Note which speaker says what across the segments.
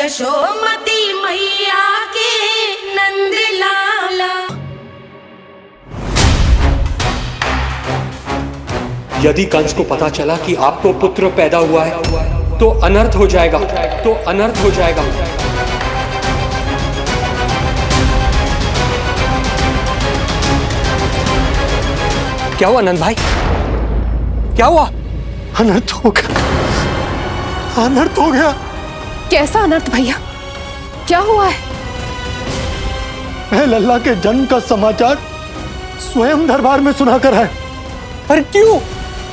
Speaker 1: यशोमती मैया के नंद लाला।
Speaker 2: यदि कंस को पता चला कि आपको पुत्र पैदा हुआ है तो अनर्थ हो जाएगा, तो अनर्थ हो जाएगा। क्या हुआ नंद भाई, क्या हुआ?
Speaker 3: अनर्थ हो गया, अनर्थ हो गया।
Speaker 4: कैसा अनर्थ भैया, क्या हुआ है?
Speaker 3: मैं लल्ला के जन्म का समाचार स्वयं दरबार में सुनाकर आया।
Speaker 2: पर क्यों?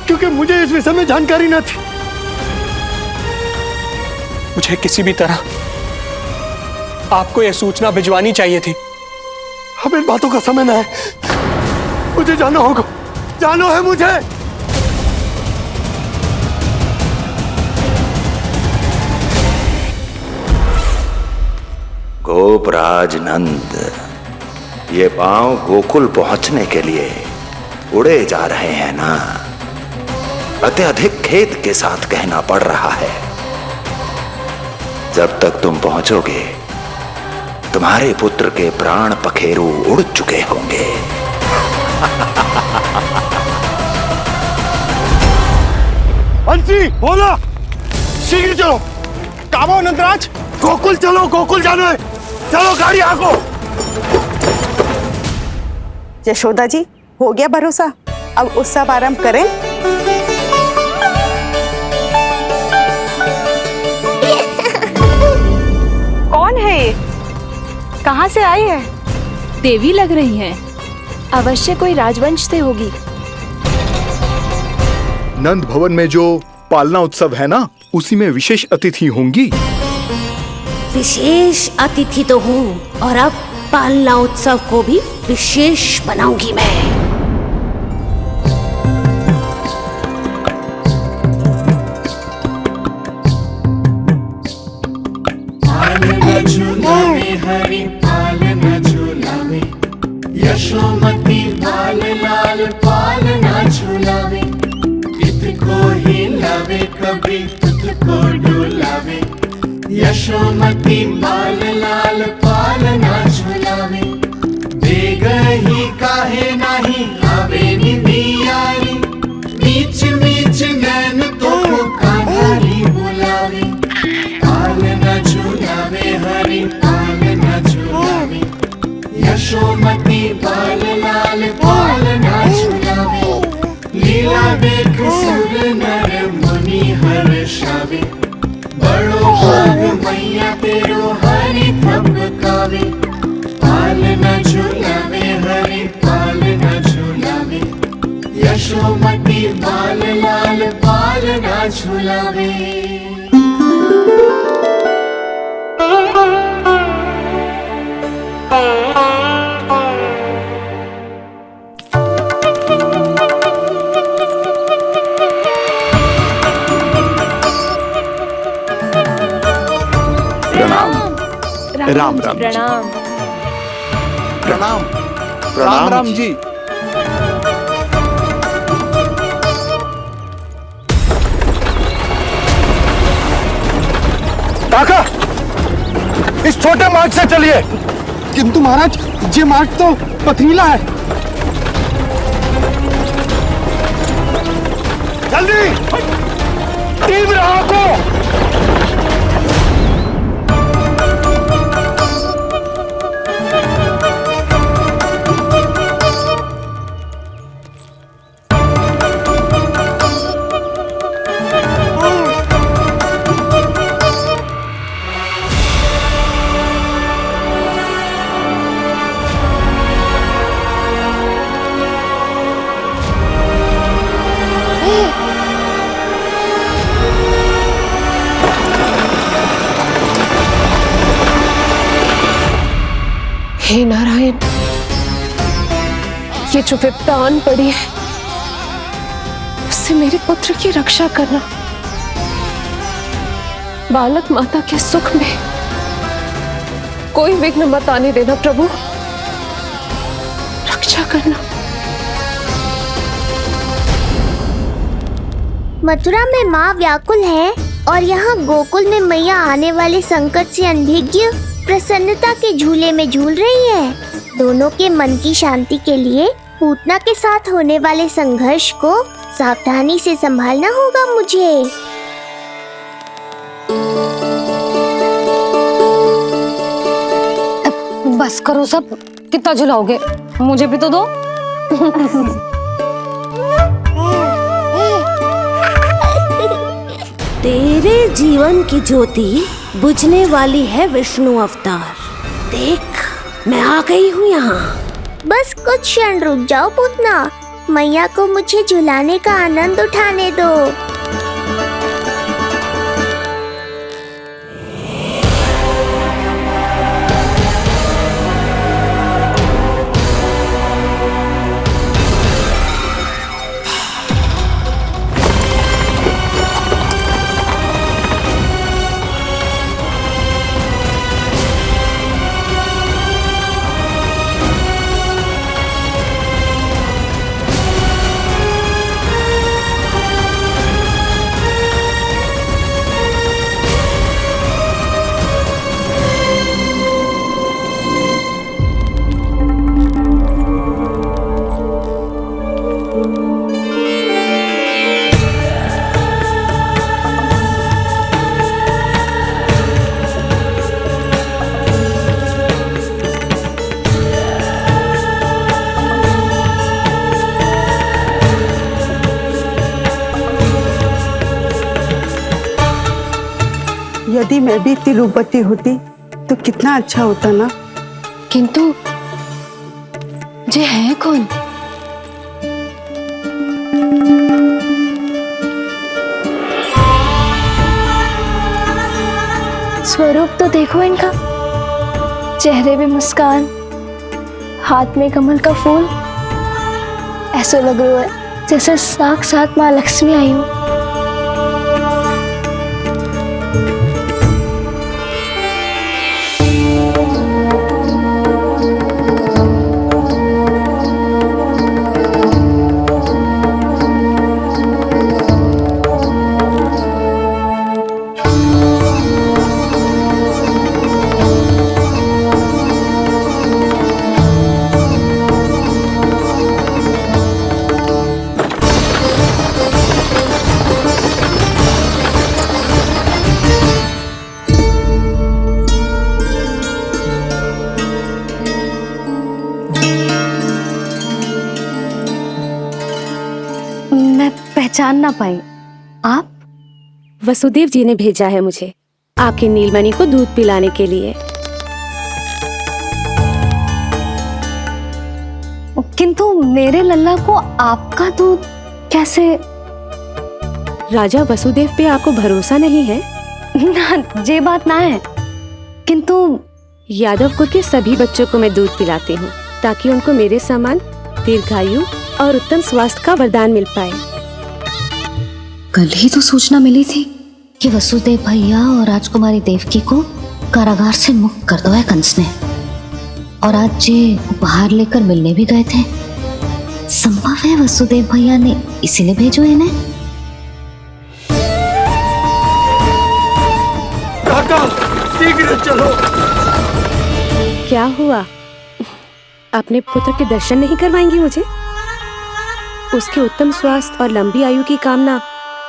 Speaker 3: क्योंकि मुझे इस विषय में जानकारी न थी।
Speaker 2: मुझे किसी भी तरह आपको यह सूचना भिजवानी चाहिए थी।
Speaker 3: अब इन बातों का समय न है, मुझे जाना होगा, जाना है मुझे।
Speaker 5: गोपराज नंद, ये पांव गोकुल पहुंचने के लिए उड़े जा रहे हैं ना, अत्यधिक खेद के साथ कहना पड़ रहा है। जब तक तुम पहुंचोगे तुम्हारे पुत्र के प्राण पखेरु उड़ चुके होंगे।
Speaker 3: बंसी बोला, शीघ्र चलो। काबो नंदराज, गोकुल चलो, गोकुल जाना है। चलो गाड़ी आगो।
Speaker 6: यशोदा जी, हो गया भरोसा, अब उत्सव आरंभ करें। कौन है ये? कहाँ से आई है?
Speaker 4: देवी लग रही हैं, अवश्य कोई राजवंश से होगी।
Speaker 7: नंद भवन में जो पालना उत्सव है ना, उसी में विशेष अतिथि होंगी।
Speaker 1: विशेष अतिथि तो हूँ, और अब पालना उत्सव को भी विशेष बनाऊंगी मैं।
Speaker 8: पालना झूलावे हरि पालना झूलावे, यशोमती बाल लाल पालना झूलावे। इतको हिलावे कभी तुझको डुलावे, यशोमती बाल लाल पालना झूलावे। बेग ही काहे नाही आवे निदियारी, मीच मीच नैन तो कान्हारी बुलावे। पालना झूलावे हरि पालना झूलावे, यशोमती बाल लाल पालना झूलावे। लीला देख सुर नर मुनि हर्षावे, बड़ो भाग मैया तेरो हरि थपकावे। पालना झूलावे हरि पालना झूलावे, यशोमती बाल लाल पालना झूलावे।
Speaker 7: राम राम
Speaker 4: प्रणाम।
Speaker 7: प्रणाम राम राम जी।
Speaker 3: काका, इस छोटे मार्ग से चलिए। किंतु महाराज, ये मार्ग तो पथरीला है। जल्दी तीव्र आंखों।
Speaker 4: हे नारायण, ये जो विपदा आन पड़ी है, उससे मेरे पुत्र की रक्षा करना। बालक माता के सुख में कोई विघ्न मत आने देना प्रभु, रक्षा करना।
Speaker 9: मथुरा में माँ व्याकुल है, और यहाँ गोकुल में मैया आने वाले संकट से अनभिज्ञ प्रसन्नता के झूले में झूल रही है। दोनों के मन की शांति के लिए पूतना के साथ होने वाले संघर्ष को सावधानी से संभालना होगा मुझे।
Speaker 10: बस करो सब, कितना झुलाओगे, मुझे भी तो दो।
Speaker 1: तेरे जीवन की ज्योति बुझने वाली है विष्णु अवतार। देख, मैं आ गई हूँ यहाँ।
Speaker 9: बस कुछ क्षण रुक जाओ पूतना, मैया को मुझे झुलाने का आनंद उठाने दो।
Speaker 6: यदि मैं भी इतनी रूपवती होती तो कितना अच्छा होता ना।
Speaker 10: किंतु जे है कौन?
Speaker 11: स्वरूप तो देखो इनका, चेहरे में मुस्कान, हाथ में कमल का फूल। ऐसा लग रहा है जैसे साक्षात माँ लक्ष्मी आई हो।
Speaker 10: पहचान ना पाई। आप?
Speaker 1: वसुदेव जी ने भेजा है मुझे आपकी नीलमणि को दूध पिलाने के लिए।
Speaker 10: किंतु मेरे लल्ला को आपका दूध कैसे?
Speaker 1: राजा वसुदेव पे आपको भरोसा नहीं है
Speaker 10: ना, ये बात ना है। किंतु
Speaker 1: यादव कुल के सभी बच्चों को मैं दूध पिलाती हूँ ताकि उनको मेरे समान दीर्घायु और उत्तम स्वास्थ्य का वरदान मिल पाए।
Speaker 10: कल ही तो सूचना मिली थी कि वसुदेव भैया और राजकुमारी देवकी को कारागार से मुक्त कर दो है कंस ने, और आज ये उपहार लेकर मिलने भी गए थे। संभव है वसुदेव भैया ने इसीलिए भेजो इन्हें।
Speaker 3: काका, शीघ्र चलो।
Speaker 1: क्या हुआ? अपने पुत्र के दर्शन नहीं करवाएंगी मुझे? उसके उत्तम स्वास्थ्य और लंबी आयु की कामना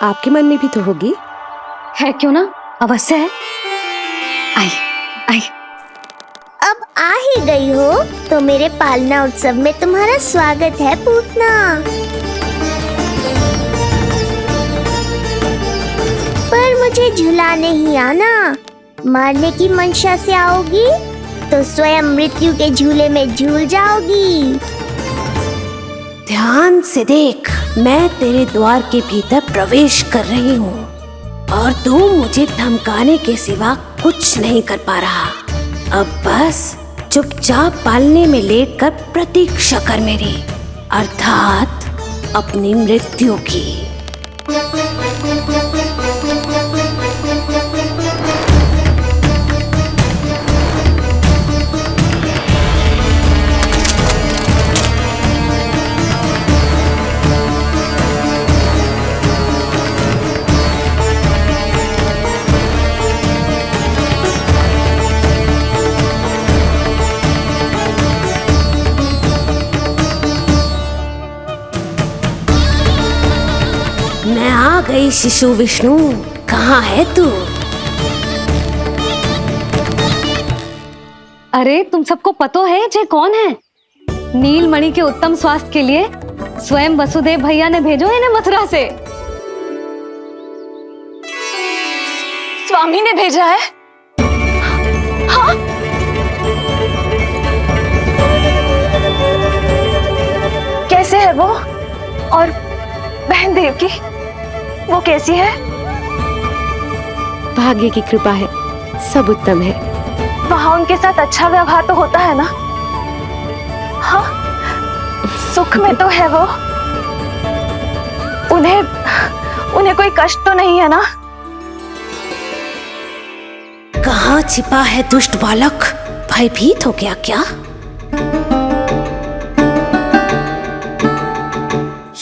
Speaker 1: आपके मन में भी तो होगी।
Speaker 10: है क्यों ना, अवश्य है। आई आई।
Speaker 9: अब आ ही गई हो तो मेरे पालना उत्सव में तुम्हारा स्वागत है पूतना। पर मुझे झुलाने ही आना, मारने की मंशा से आओगी तो स्वयं मृत्यु के झूले में झूल जाओगी।
Speaker 1: ध्यान से देख, मैं तेरे द्वार के भीतर प्रवेश कर रही हूँ और तू मुझे धमकाने के सिवा कुछ नहीं कर पा रहा। अब बस चुपचाप पालने में लेटकर प्रतीक्षा कर मेरी, अर्थात अपनी मृत्यु की। हे शिशु विष्णु, कहाँ है तू?
Speaker 10: अरे तुम सबको पतो है जे कौन है? नीलमणि के उत्तम स्वास्थ्य के लिए स्वयं वसुदेव भैया ने भेजो इन्हें मथुरा से।
Speaker 11: स्वामी ने भेजा है? हाँ? कैसे है वो? और बहन देवकी, वो कैसी है?
Speaker 4: भाग्य की कृपा है, सब उत्तम है।
Speaker 11: वहां उनके साथ अच्छा व्यवहार तो होता है ना? हाँ, सुख में तो है वो। उन्हें कोई कष्ट तो नहीं है ना?
Speaker 1: कहाँ छिपा है दुष्ट बालक? भयभीत हो गया क्या?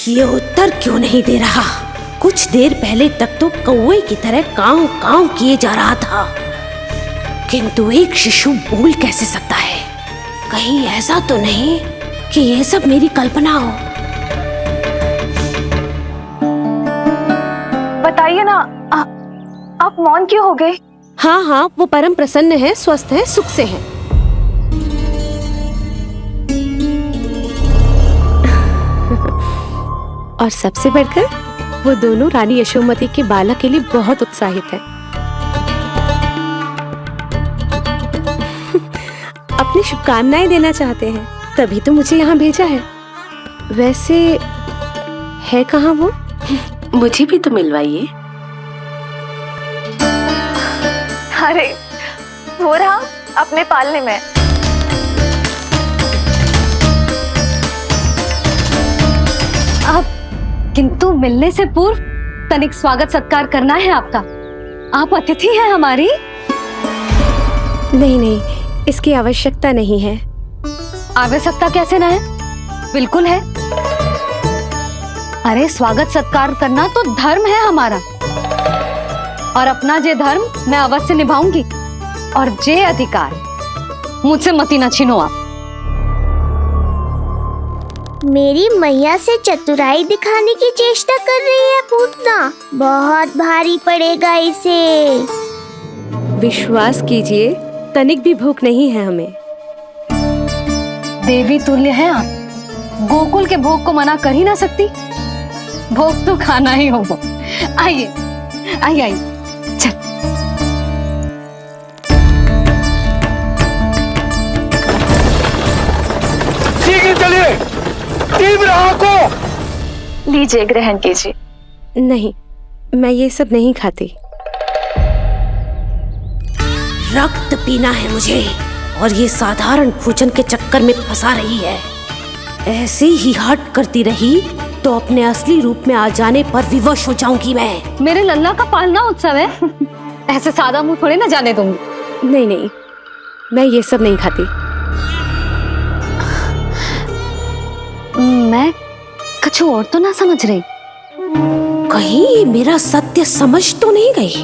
Speaker 1: ये उत्तर क्यों नहीं दे रहा? कुछ देर पहले तक तो कौवे की तरह कांव कांव किए जा रहा था, किंतु एक शिशु बोल कैसे सकता है? कहीं ऐसा तो नहीं कि ये सब मेरी कल्पना हो?
Speaker 11: बताइए ना, आप मौन क्यों हो गए?
Speaker 4: हाँ हाँ, वो परम प्रसन्न है, स्वस्थ है, सुख से है। और सबसे बढ़कर वो दोनों रानी यशोमती के बालक के लिए बहुत उत्साहित है। अपनी शुभकामनाएं देना चाहते हैं, तभी तो मुझे यहाँ भेजा है। वैसे है कहाँ वो?
Speaker 1: मुझे भी तो मिलवाइए।
Speaker 11: अरे वो रहा अपने पालने में।
Speaker 10: आप किंतु मिलने से पूर्व तनिक स्वागत सत्कार करना है आपका। आप अतिथि हैं हमारी।
Speaker 4: नहीं नहीं, इसकी आवश्यकता नहीं है।
Speaker 10: आवश्यकता कैसे ना है? बिल्कुल है। अरे स्वागत सत्कार करना तो धर्म है हमारा, और अपना जे धर्म मैं अवश्य निभाऊंगी, और जे अधिकार मुझसे मती न छीनो आप।
Speaker 9: मेरी मैया से चतुराई दिखाने की चेष्टा कर रही है पूतना। बहुत भारी पड़ेगा इसे।
Speaker 4: विश्वास कीजिए, तनिक भी भूख नहीं है हमें।
Speaker 10: देवी तुल्य है आप, गोकुल के भोग को मना कर ही ना सकती। भोग तो खाना ही होगा। आइए आइए आइए, चल।
Speaker 3: शीघ्र चलिए, तीव्र आंखों।
Speaker 11: लीजिए, ग्रहण कीजिए।
Speaker 4: नहीं, मैं ये सब नहीं खाती।
Speaker 1: रक्त पीना है मुझे, और ये साधारण भोजन के चक्कर में फंसा रही है। ऐसे ही हट करती रही तो अपने असली रूप में आ जाने पर विवश हो जाऊंगी मैं।
Speaker 10: मेरे लल्ला का पालना उत्सव है, ऐसे सादा मुंह थोड़े ना जाने दूंगी।
Speaker 4: नहीं नहीं, मैं ये सब नहीं खाती।
Speaker 10: मैं कुछ और तो ना समझ रही।
Speaker 1: कहीं ये मेरा सत्य समझ तो नहीं गई?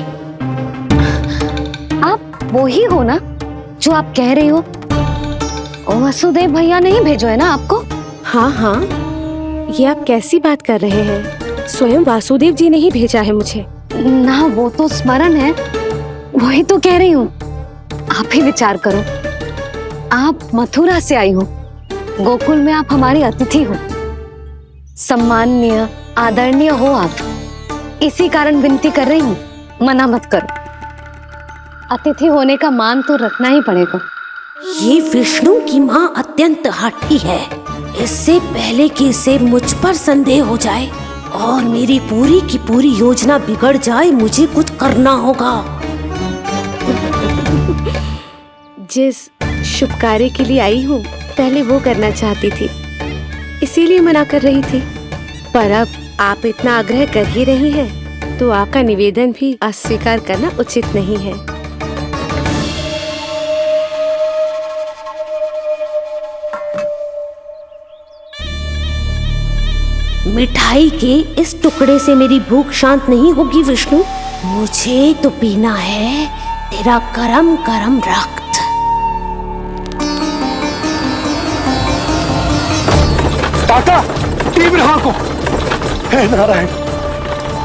Speaker 10: आप वो ही हो ना जो आप कह रही हो? वसुदेव भैया ने ही भेजो है ना आपको?
Speaker 4: हाँ हाँ, ये आप कैसी बात कर रहे हैं? स्वयं वासुदेव जी ने ही भेजा है मुझे।
Speaker 10: ना, वो तो स्मरण है, वही तो कह रही हूँ। आप ही विचार करो, आप मथुरा से आई हो, गोकुल में आप हमारी अतिथि हो, सम्माननीय आदरणीय हो आप। इसी कारण विनती कर रही हूँ, मना मत करो। अतिथि होने का मान तो रखना ही पड़ेगा।
Speaker 1: ये विष्णु की माँ अत्यंत हठी है। इससे पहले कि इसे मुझ पर संदेह हो जाए और मेरी पूरी की पूरी योजना बिगड़ जाए, मुझे कुछ करना होगा।
Speaker 4: जिस शुभ कार्य के लिए आई हूँ, पहले वो करना चाहती थी, इसीलिए मना कर रही थी। पर अब आप इतना आग्रह कर ही रही हैं, तो आपका निवेदन भी अस्वीकार करना उचित नहीं है।
Speaker 1: मिठाई के इस टुकड़े से मेरी भूख शांत नहीं होगी विष्णु। मुझे तो पीना है तेरा गरम गरम रक्त।
Speaker 3: काका, तीव्र आंखों। हे नारायण,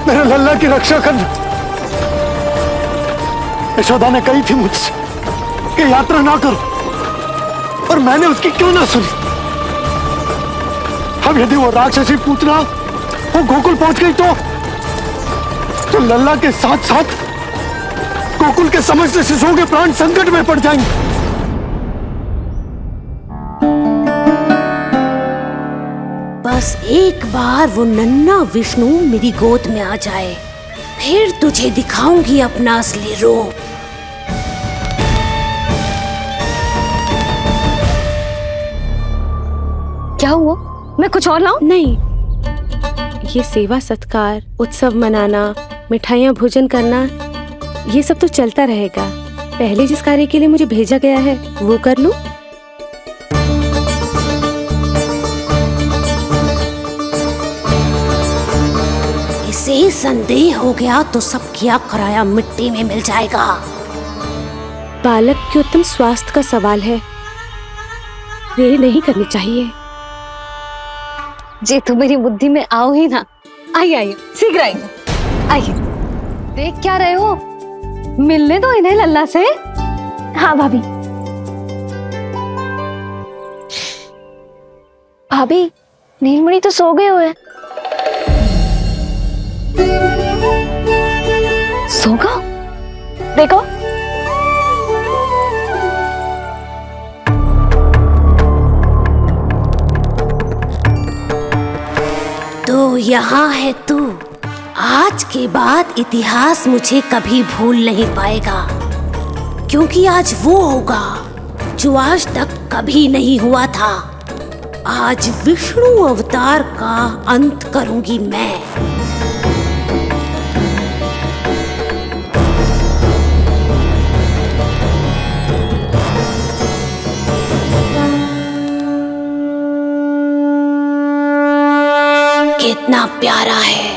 Speaker 3: मेरे लल्ला की रक्षा करना। यशोदा ने कही थी मुझसे कि यात्रा ना करो, और मैंने उसकी क्यों ना सुनी। अब यदि वो राक्षसी पूतना वो गोकुल पहुंच गई तो लल्ला के साथ साथ गोकुल के समस्त शिशुओं के प्राण संकट में पड़ जाएंगे।
Speaker 1: बस एक बार वो नन्हा विष्णु मेरी गोद में आ जाए, फिर तुझे दिखाऊंगी अपना असली रूप।
Speaker 4: क्या हुआ? मैं कुछ और लाऊं? नहीं, ये सेवा सत्कार, उत्सव मनाना, मिठाइयाँ भोजन करना, ये सब तो चलता रहेगा। पहले जिस कार्य के लिए मुझे भेजा गया है वो कर लूं।
Speaker 1: इसे संदेह हो गया तो सब किया कराया मिट्टी में मिल जाएगा।
Speaker 4: बालक के उत्तम स्वास्थ्य का सवाल है, देरी नहीं करनी चाहिए। जे तो मेरी बुद्धि में आओ ही ना। आइए शीघ्र आइए। देख क्या रहे हो? मिलने दो इन्हें लल्ला से।
Speaker 11: हाँ भाभी। भाभी, नीलमणि तो सो गए हुए।
Speaker 4: सो गया?
Speaker 11: देखो।
Speaker 1: तो यहाँ है तू। आज के बाद इतिहास मुझे कभी भूल नहीं पाएगा, क्योंकि आज वो होगा जो आज तक कभी नहीं हुआ था। आज विष्णु अवतार का अंत करूंगी मैं। कितना प्यारा है।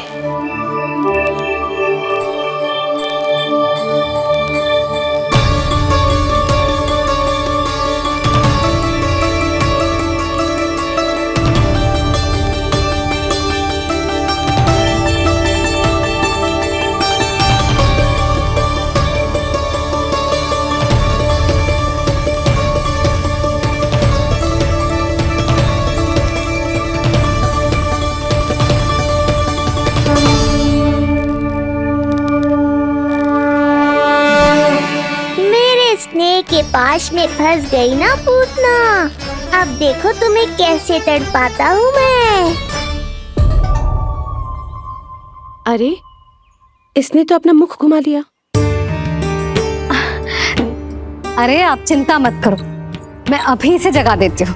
Speaker 9: के पास में फंस गई ना पूतना। अब देखो तुम्हें कैसे तड़पाता हूँ मैं।
Speaker 4: अरे, इसने तो अपना मुख घुमा लिया।
Speaker 10: अरे आप चिंता मत करो, मैं अभी से जगा देती हूँ।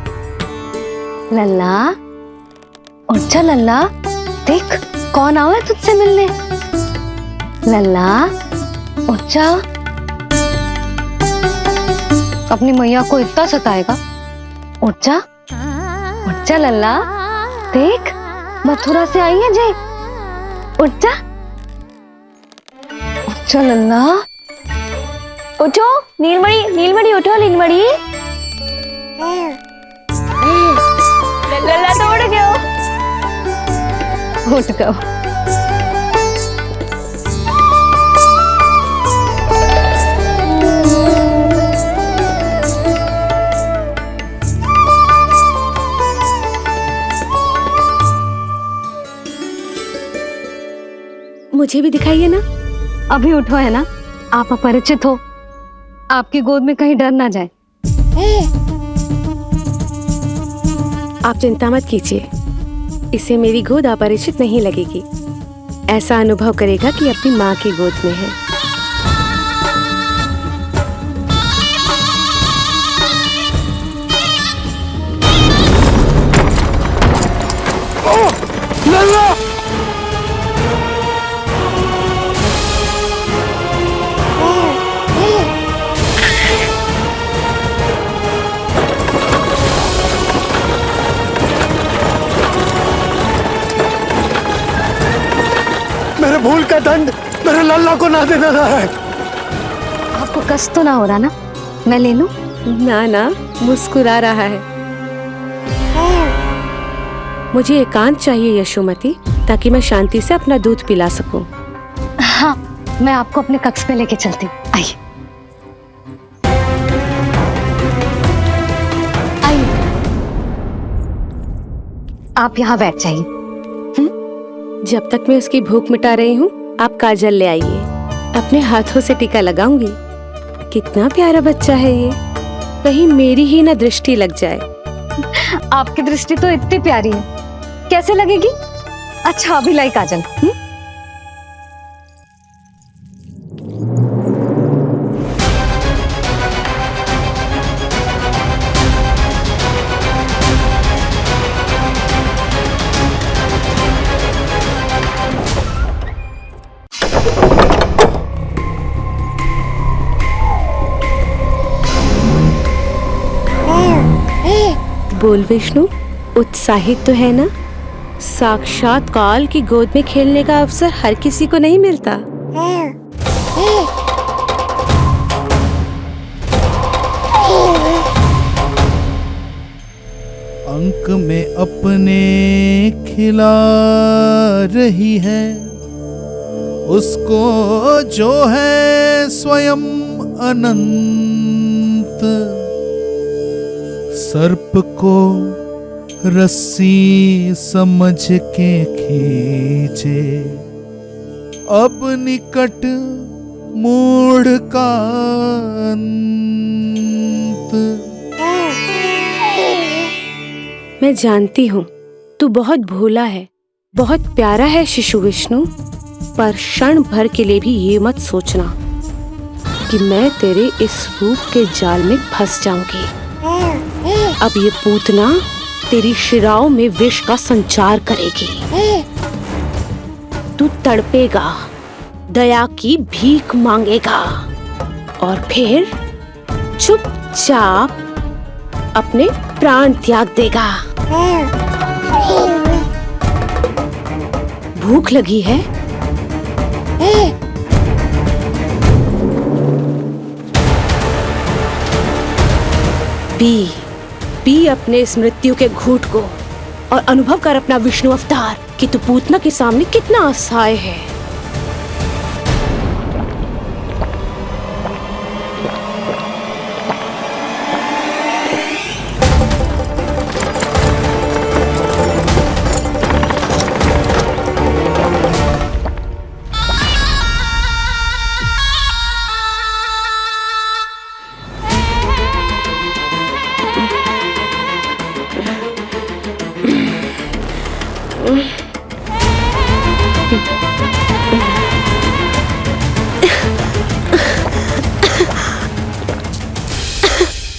Speaker 10: लल्ला, उठ जा लल्ला, देख कौन आया तुझसे मिलने। लल्ला, उठ जा। अपनी मैया को इतना सताएगा? उठ जा लल्ला, देख मथुरा से आई है जय। उठ जा लल्ला।
Speaker 11: उठो नीलमणि, नीलमणि उठो नीलमणि। लल्ला तो उठ गयो।
Speaker 10: उठ गयो।
Speaker 4: मुझे भी दिखाइए ना।
Speaker 10: अभी उठो है ना, आप अपरिचित हो, आपकी गोद में कहीं डर ना जाए।
Speaker 4: आप चिंता मत कीजिए, इसे मेरी गोद अपरिचित नहीं लगेगी। ऐसा अनुभव करेगा कि अपनी माँ की गोद में है।
Speaker 3: मेरे भूल का दंड मेरे लल्ला को ना देना है।
Speaker 10: आपको कष्ट तो ना हो रहा ना? मैं ले लूं?
Speaker 4: ना, मुस्कुरा रहा है। मुझे एकांत चाहिए यशोमती। ताकि मैं शांति से अपना दूध पिला सकूं।
Speaker 10: हाँ, मैं आपको अपने कक्ष पे लेके चलती हूँ। आइए आइए, आप यहाँ बैठ जाइए।
Speaker 4: जब तक मैं उसकी भूख मिटा रही हूँ, आप काजल ले आइए। अपने हाथों से टीका लगाऊंगी। कितना प्यारा बच्चा है ये, कहीं मेरी ही ना दृष्टि लग जाए।
Speaker 10: आपकी दृष्टि तो इतनी प्यारी है, कैसे लगेगी? अच्छा अभी लाई काजल।
Speaker 4: बोल विष्णु, उत्साहित तो है ना? साक्षात काल की गोद में खेलने का अवसर हर किसी को नहीं मिलता।
Speaker 8: अंक में अपने खिला रही है, उसको जो है स्वयं अनंत। सर्प को रस्सी समझ के खींचे, अब निकट मूढ़ का अंत।
Speaker 4: मैं जानती हूँ तू बहुत भोला है, बहुत प्यारा है शिशु विष्णु, पर क्षण भर के लिए भी ये मत सोचना कि मैं तेरे इस रूप के जाल में फंस जाऊंगी। अब ये पूतना तेरी शिराओं में विष का संचार करेगी। तू तड़पेगा, दया की भीख मांगेगा और फिर चुपचाप अपने प्राण त्याग देगा। भूख लगी है? पी अपने इस मृत्यु के घूंट को और अनुभव कर अपना विष्णु अवतार कि तू पूतना के सामने कितना असहाय है।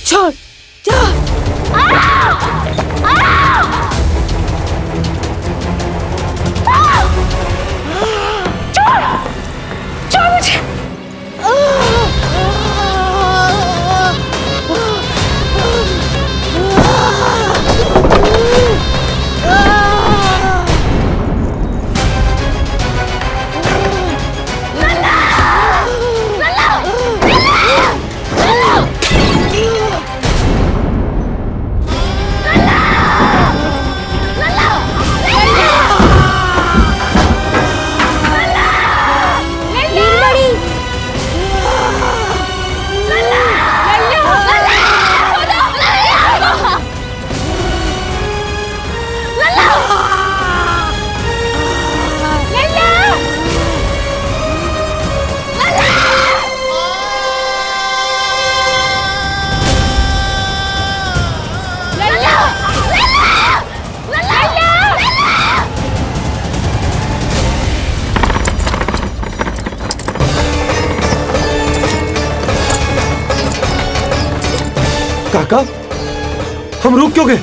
Speaker 4: छोड़,
Speaker 3: काका, हम रुक क्यों गए?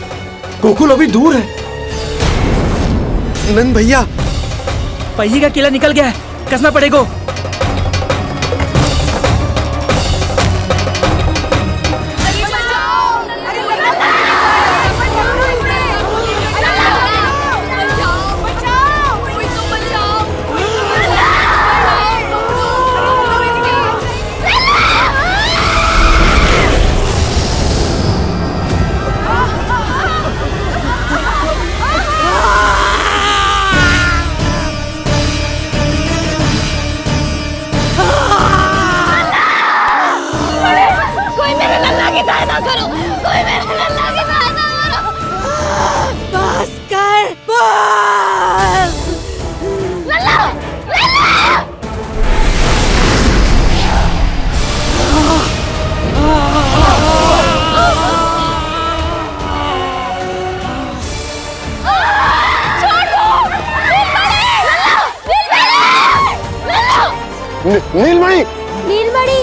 Speaker 3: गोकुल अभी दूर है।
Speaker 12: नंद भैया, पहिए का किला निकल गया है, कसना पड़ेगा।
Speaker 13: की सहायता करो, कोई मेरे लल्ला की सहायता करो।
Speaker 1: बस कर, बस।
Speaker 13: लल्ला, लल्ला।
Speaker 3: नीलमणि,
Speaker 9: नीलमणि,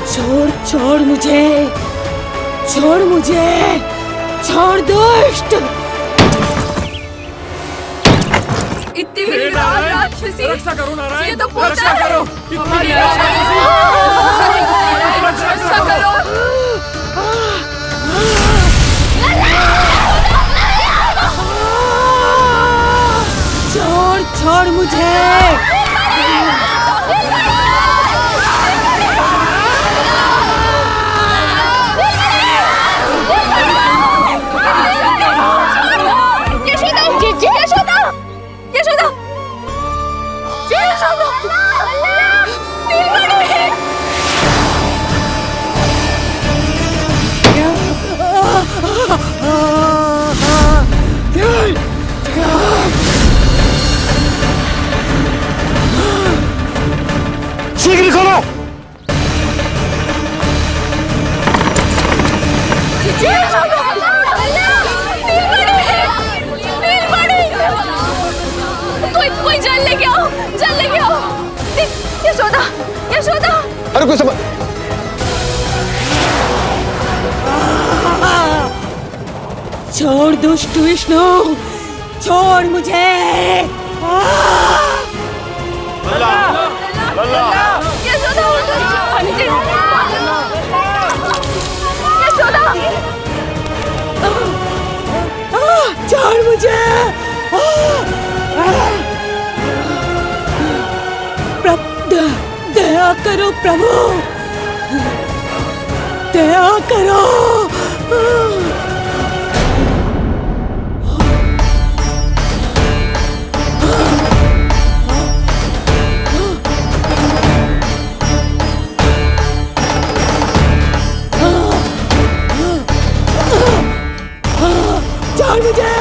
Speaker 1: छोड़ छोड़ मुझे, छोड़ मुझे, छोड़ दुष्ट।
Speaker 13: इतनी राक्षसी,
Speaker 12: रक्षा करो नारायण,
Speaker 13: ये तो पोता
Speaker 12: रक्षा
Speaker 13: है।
Speaker 12: करो,
Speaker 13: हमारी रक्षा करो।
Speaker 1: छोड़ छोड़ मुझे।
Speaker 3: शीघ्र करो।
Speaker 13: कोई जल लेके आओ, जल लेके आओ। यशोदा, यशोदा।
Speaker 3: अरे कोई समझ।
Speaker 1: छोड़ दुष्ट विष्णु, छोड़ मुझे।
Speaker 13: यशोदा, यशोदा।
Speaker 1: छोड़ मुझे। दया करो प्रभु, दया करो। छोड़ मुझे।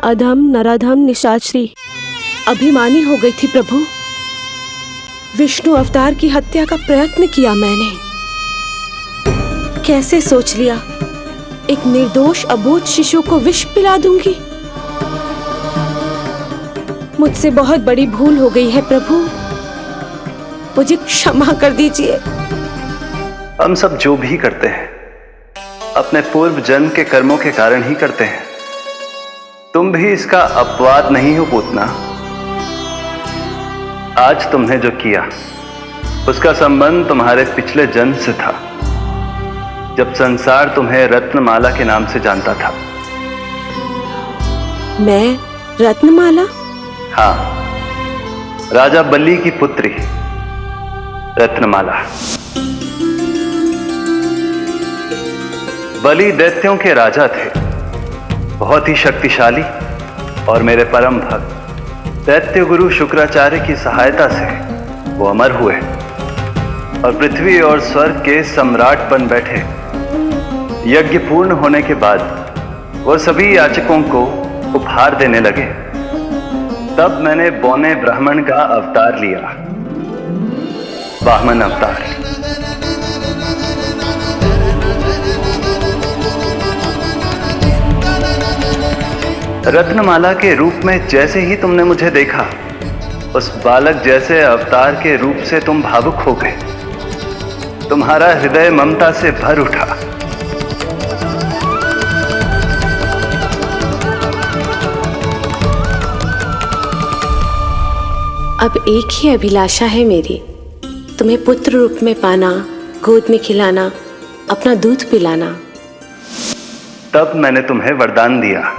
Speaker 1: अधम नराधम निशाचरी अभिमानी हो गई थी प्रभु। विष्णु अवतार की हत्या का प्रयत्न किया मैंने। कैसे सोच लिया एक निर्दोष अबोध शिशु को विष पिला दूंगी। मुझसे बहुत बड़ी भूल हो गई है प्रभु, मुझे क्षमा कर दीजिए।
Speaker 14: हम सब जो भी करते हैं अपने पूर्व जन्म के कर्मों के कारण ही करते हैं। तुम भी इसका अपवाद नहीं हो पूतना। आज तुमने जो किया उसका संबंध तुम्हारे पिछले जन्म से था, जब संसार तुम्हें रत्नमाला के नाम से जानता था।
Speaker 1: मैं रत्नमाला?
Speaker 14: हाँ, राजा बलि की पुत्री रत्नमाला। बलि दैत्यों के राजा थे, बहुत ही शक्तिशाली, और मेरे परम भक्त दैत्य गुरु शुक्राचार्य की सहायता से वो अमर हुए और पृथ्वी और स्वर्ग के सम्राट बन बैठे। यज्ञ पूर्ण होने के बाद वो सभी याचकों को उपहार देने लगे। तब मैंने बौने ब्राह्मण का अवतार लिया, वामन अवतार। रत्नमाला के रूप में जैसे ही तुमने मुझे देखा, उस बालक जैसे अवतार के रूप से तुम भावुक हो गए। तुम्हारा हृदय ममता से भर उठा।
Speaker 4: अब एक ही अभिलाषा है मेरी, तुम्हें पुत्र रूप में पाना, गोद में खिलाना, अपना दूध पिलाना।
Speaker 14: तब मैंने तुम्हें वरदान दिया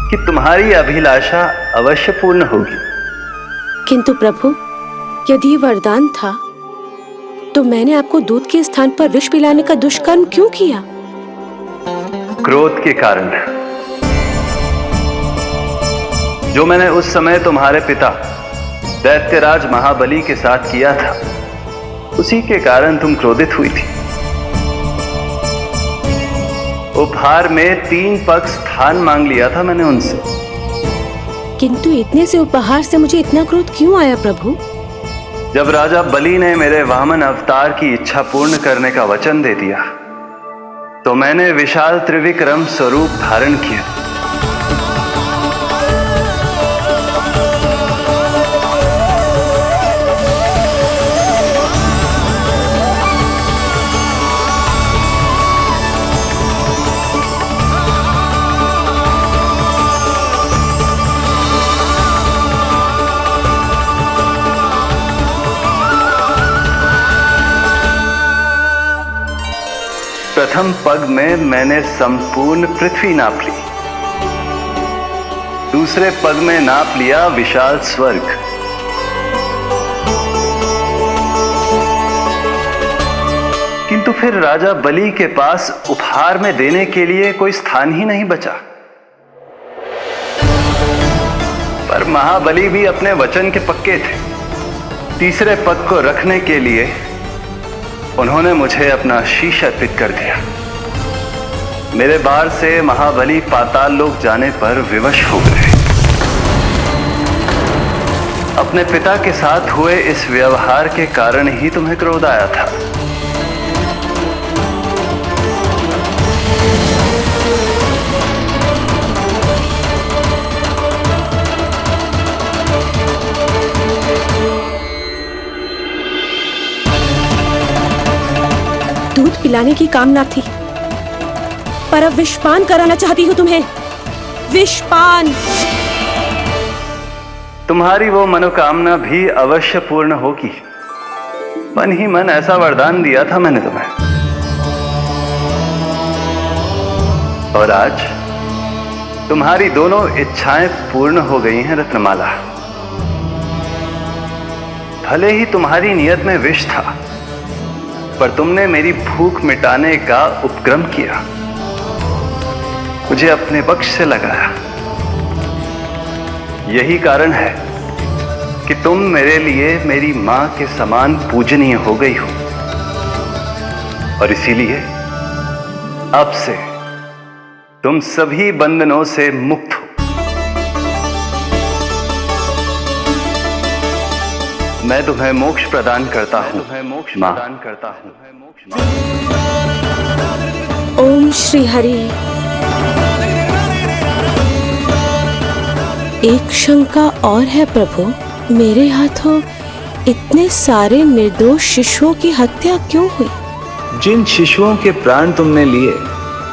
Speaker 14: कि तुम्हारी अभिलाषा अवश्य पूर्ण होगी।
Speaker 4: किंतु प्रभु, यदि ये वरदान था तो मैंने आपको दूध के स्थान पर विष पिलाने का दुष्कर्म क्यों किया?
Speaker 14: क्रोध के कारण, जो मैंने उस समय तुम्हारे पिता दैत्यराज महाबली के साथ किया था, उसी के कारण तुम क्रोधित हुई थी। उपहार में 3 पग स्थान मांग लिया था मैंने उनसे।
Speaker 4: किंतु इतने से उपहार से मुझे इतना क्रोध क्यों आया प्रभु?
Speaker 14: जब राजा बलि ने मेरे वामन अवतार की इच्छा पूर्ण करने का वचन दे दिया, तो मैंने विशाल त्रिविक्रम स्वरूप धारण किया। प्रथम पग में मैंने संपूर्ण पृथ्वी नाप ली, दूसरे पग में नाप लिया विशाल स्वर्ग, किंतु फिर राजा बलि के पास उपहार में देने के लिए कोई स्थान ही नहीं बचा। पर महाबली भी अपने वचन के पक्के थे। तीसरे पग को रखने के लिए उन्होंने मुझे अपना शीश अर्पित कर दिया। मेरे बार से महाबली पाताल लोक जाने पर विवश हो गए। अपने पिता के साथ हुए इस व्यवहार के कारण ही तुम्हें क्रोध आया था।
Speaker 4: दूध पिलाने की कामना थी, पर अब विषपान कराना चाहती हूँ तुम्हें। विषपान।
Speaker 14: तुम्हारी वो मनोकामना भी अवश्य पूर्ण होगी। मन ही मन ऐसा वरदान दिया था मैंने तुम्हें। और आज तुम्हारी दोनों इच्छाएं पूर्ण हो गई हैं रत्नमाला। भले ही तुम्हारी नियत में विष था, पर तुमने मेरी भूख मिटाने का उपक्रम किया, मुझे अपने पक्ष से लगाया। यही कारण है कि तुम मेरे लिए मेरी मां के समान पूजनीय हो गई हो, और इसीलिए अब से तुम सभी बंधनों से मुक्त हो। मैं तुम्हें मोक्ष प्रदान करता हूं, मां।
Speaker 4: ओम श्री हरि। एक शंका और है प्रभु, मेरे हाथों इतने सारे निर्दोष शिशुओं की हत्या क्यों हुई?
Speaker 14: जिन शिशुओं के प्राण तुमने लिए,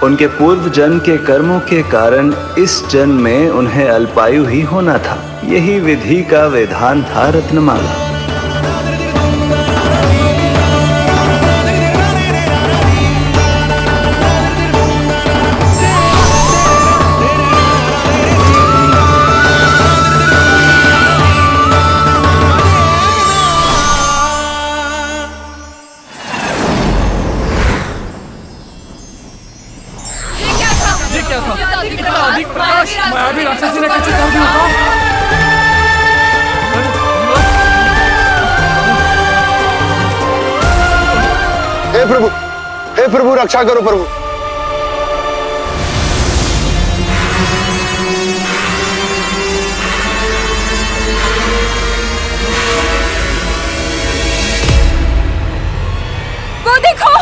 Speaker 14: उनके पूर्व जन्म के कर्मों के कारण इस जन्म में उन्हें अल्पायु ही होना था। यही विधि का विधान था रत्नमाला।
Speaker 12: मायावी राक्षसी ने कैसे कर दिया?
Speaker 3: हे प्रभु रक्षा करो प्रभु।
Speaker 13: वो देखो,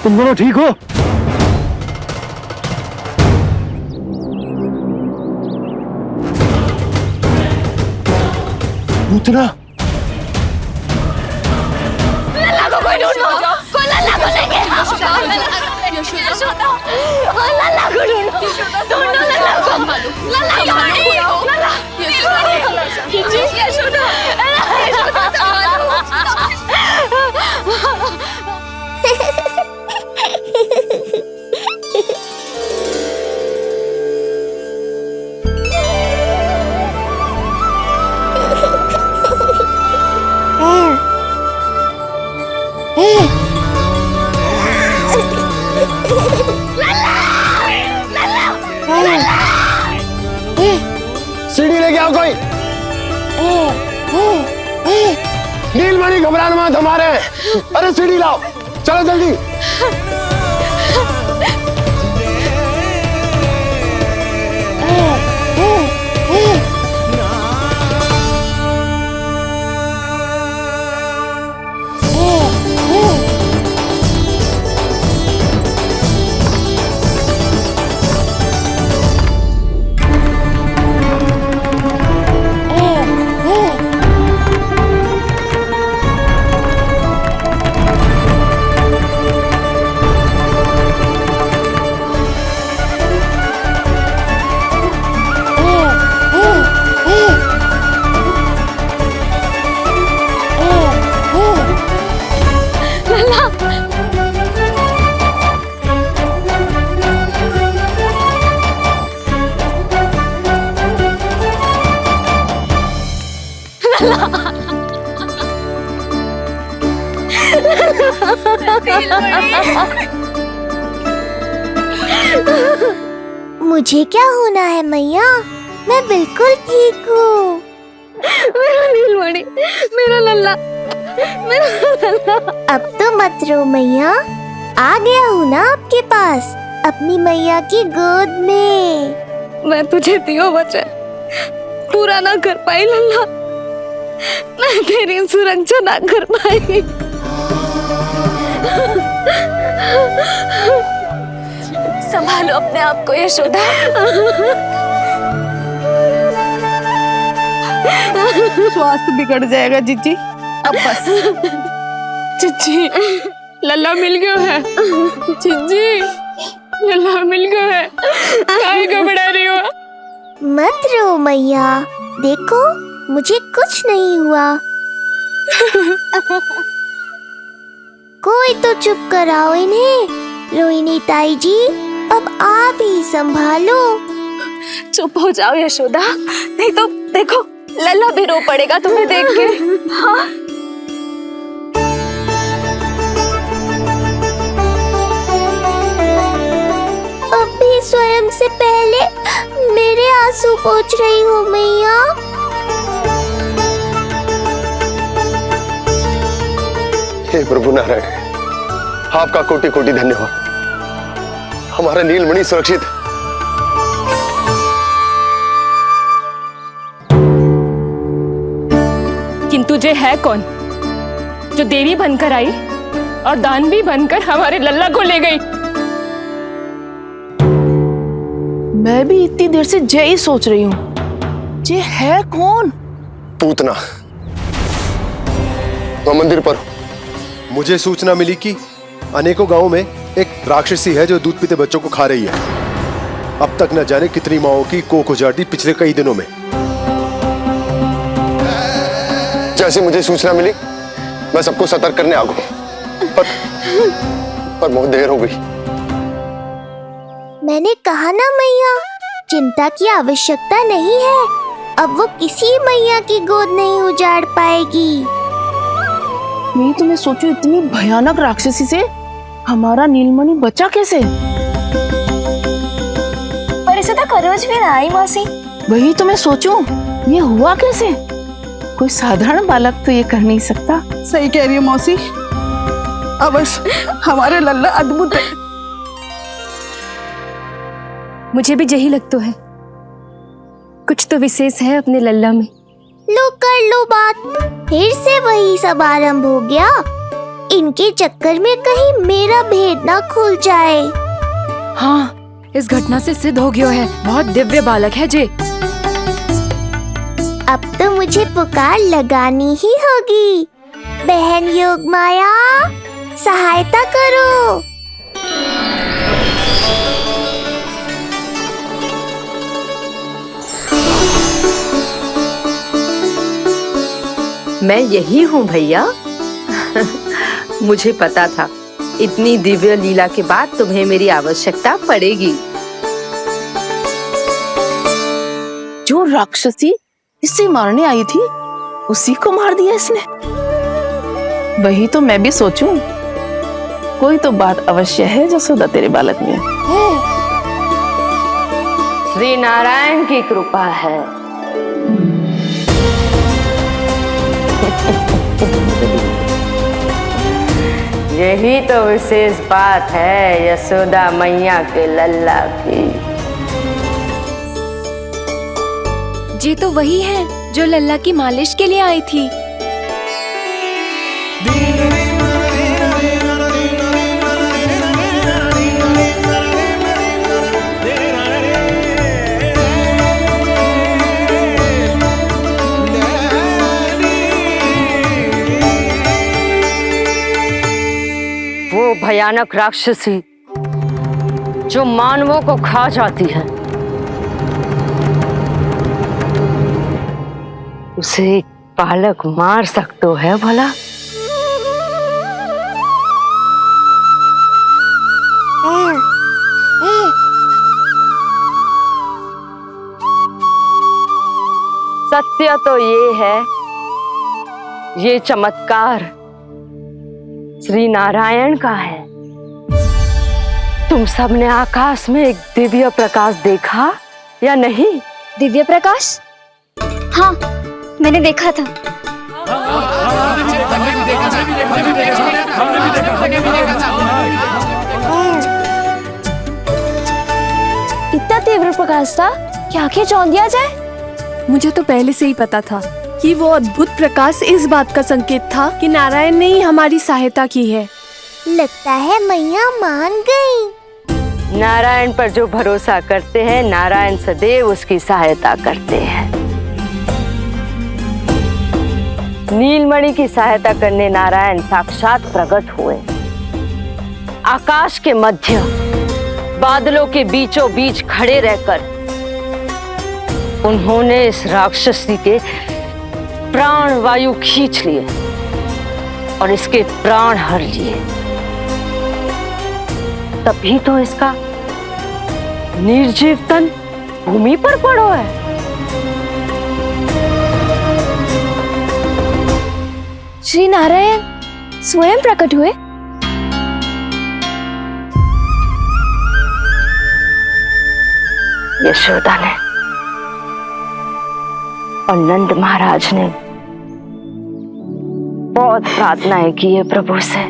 Speaker 3: तुम दोनों ठीक हो? पूतना
Speaker 13: लल्ला को कोई ढूंढो, कोई लल्ला को लेके आओ। यशोदा, लल्ला को ढूंढो, ढूंढो लल्ला को। लल्ला यशोदा,
Speaker 3: सीढ़ी लेके आओ कोई। नीलमणि घबराना मत, हमारे। अरे सीढ़ी लाओ, चलो जल्दी।
Speaker 9: मुझे क्या होना है मैया? मैं बिल्कुल ठीक हूँ।
Speaker 11: मेरा नीलमणि, मेरा लल्ला, मेरा लल्ला।
Speaker 9: अब तो मत रो मैया, आ गया हूँ ना आपके पास, अपनी मैया की गोद में।
Speaker 11: मैं तुझे दियो वचन पूरा ना कर पाई लल्ला, मैं तेरी सुरक्षा ना कर पाई।
Speaker 13: संभालो अपने आप को यशोदा।
Speaker 6: स्वास्थ्य बिगड़ जाएगा जीजी, अब बस।
Speaker 11: जीजी,
Speaker 13: लल्ला मिल गयो है। चिज्जी लल्ला मिल गयो है। काहे घबरा रही हो?
Speaker 9: मत रो मैया, देखो मुझे कुछ नहीं हुआ। कोई तो चुप कराओ इन्हें। रोहिणी ताई जी, अब आप ही संभालो।
Speaker 11: चुप हो जाओ यशोदा, नहीं तो देखो लल्ला भी रो पड़ेगा तुम्हें देख के। हाँ
Speaker 9: अब भी स्वयं से पहले मेरे आंसू पोंछ रही हो मैया।
Speaker 3: हे प्रभु नारायण, आपका कोटि कोटि धन्यवाद। हमारा नीलमणि सुरक्षित है।
Speaker 13: किंतु जे है कौन जो देवी बनकर आई और दानवी बनकर हमारे लल्ला को ले गई?
Speaker 15: मैं भी इतनी देर से जय ही सोच रही हूँ, जे है कौन?
Speaker 3: पूतना। तो मंदिर पर मुझे सूचना मिली कि अनेकों गांवों में एक राक्षसी है जो दूध पीते बच्चों को खा रही है। अब तक न जाने कितनी माओं की कोख उजाड़ दी पिछले कई दिनों में। जैसे मुझे सूचना मिली मैं सबको सतर्क करने आ गया, पर बहुत देर हो गई।
Speaker 9: मैंने कहा ना मैया, चिंता की आवश्यकता नहीं है। अब वो किसी मैया की गोद नहीं उजाड़ पाएगी।
Speaker 15: मैं तुम्हें सोचो, इतनी भयानक राक्षसी से हमारा नीलमणि बचा कैसे?
Speaker 11: पर इसे तो करोज भी ना आई मौसी।
Speaker 15: वही तो मैं सोचूं, ये हुआ कैसे? कोई साधारण बालक तो ये कर नहीं सकता।
Speaker 6: सही कह रही है मौसी, अवश्य हमारे लल्ला अद्भुत है।
Speaker 13: मुझे भी यही लगता है, कुछ तो विशेष है अपने लल्ला में।
Speaker 9: लो कर लो बात, फिर से वही सब आरंभ हो गया। इनके चक्कर में कहीं मेरा भेद ना खुल जाए।
Speaker 13: हाँ, इस घटना से सिद्ध हो गया है, बहुत दिव्य बालक है जे।
Speaker 9: अब तो मुझे पुकार लगानी ही होगी। बहन योगमाया, सहायता करो।
Speaker 1: मैं यही हूँ भैया। मुझे पता था इतनी दिव्य लीला के बाद तुम्हें मेरी आवश्यकता पड़ेगी।
Speaker 15: जो राक्षसी इसे मारने आई थी उसी को मार दिया इसने। वही तो मैं भी सोचूं, कोई तो बात अवश्य है जसोदा तेरे बालक में।
Speaker 1: श्री नारायण की कृपा है। यही तो विशेष बात है यशोदा मैया के लल्ला की।
Speaker 13: जी तो वही है जो लल्ला की मालिश के लिए आई थी।
Speaker 1: वो भयानक राक्षसी जो मानवों को खा जाती है, उसे एक बालक मार सकते है भला? सत्य तो ये है, ये चमत्कार श्री नारायण का है। तुम सबने आकाश में एक दिव्य प्रकाश देखा या नहीं?
Speaker 11: दिव्य प्रकाश? हाँ, मैंने देखा था। इतना तीव्र प्रकाश था कि आंखें चौंधिया जाए।
Speaker 4: मुझे तो पहले से ही पता था कि वो अद्भुत प्रकाश इस बात का संकेत था कि नारायण ने ही हमारी सहायता की है।
Speaker 9: लगता है मैया मान गई।
Speaker 1: नारायण पर जो भरोसा करते हैं, नारायण सदैव उसकी सहायता करते हैं। नीलमणि की सहायता करने नारायण साक्षात प्रकट हुए।
Speaker 16: आकाश के मध्य बादलों के बीचों बीच खड़े रहकर उन्होंने इस राक्षसी के प्राण वायु खींच लिए और इसके प्राण हर लिए। तभी तो इसका निर्जीव तन भूमि पर पड़ो है।
Speaker 11: श्री नारायण स्वयं प्रकट हुए।
Speaker 16: यशोदा ने और नंद महाराज ने बहुत प्रार्थनाएं की है प्रभु से।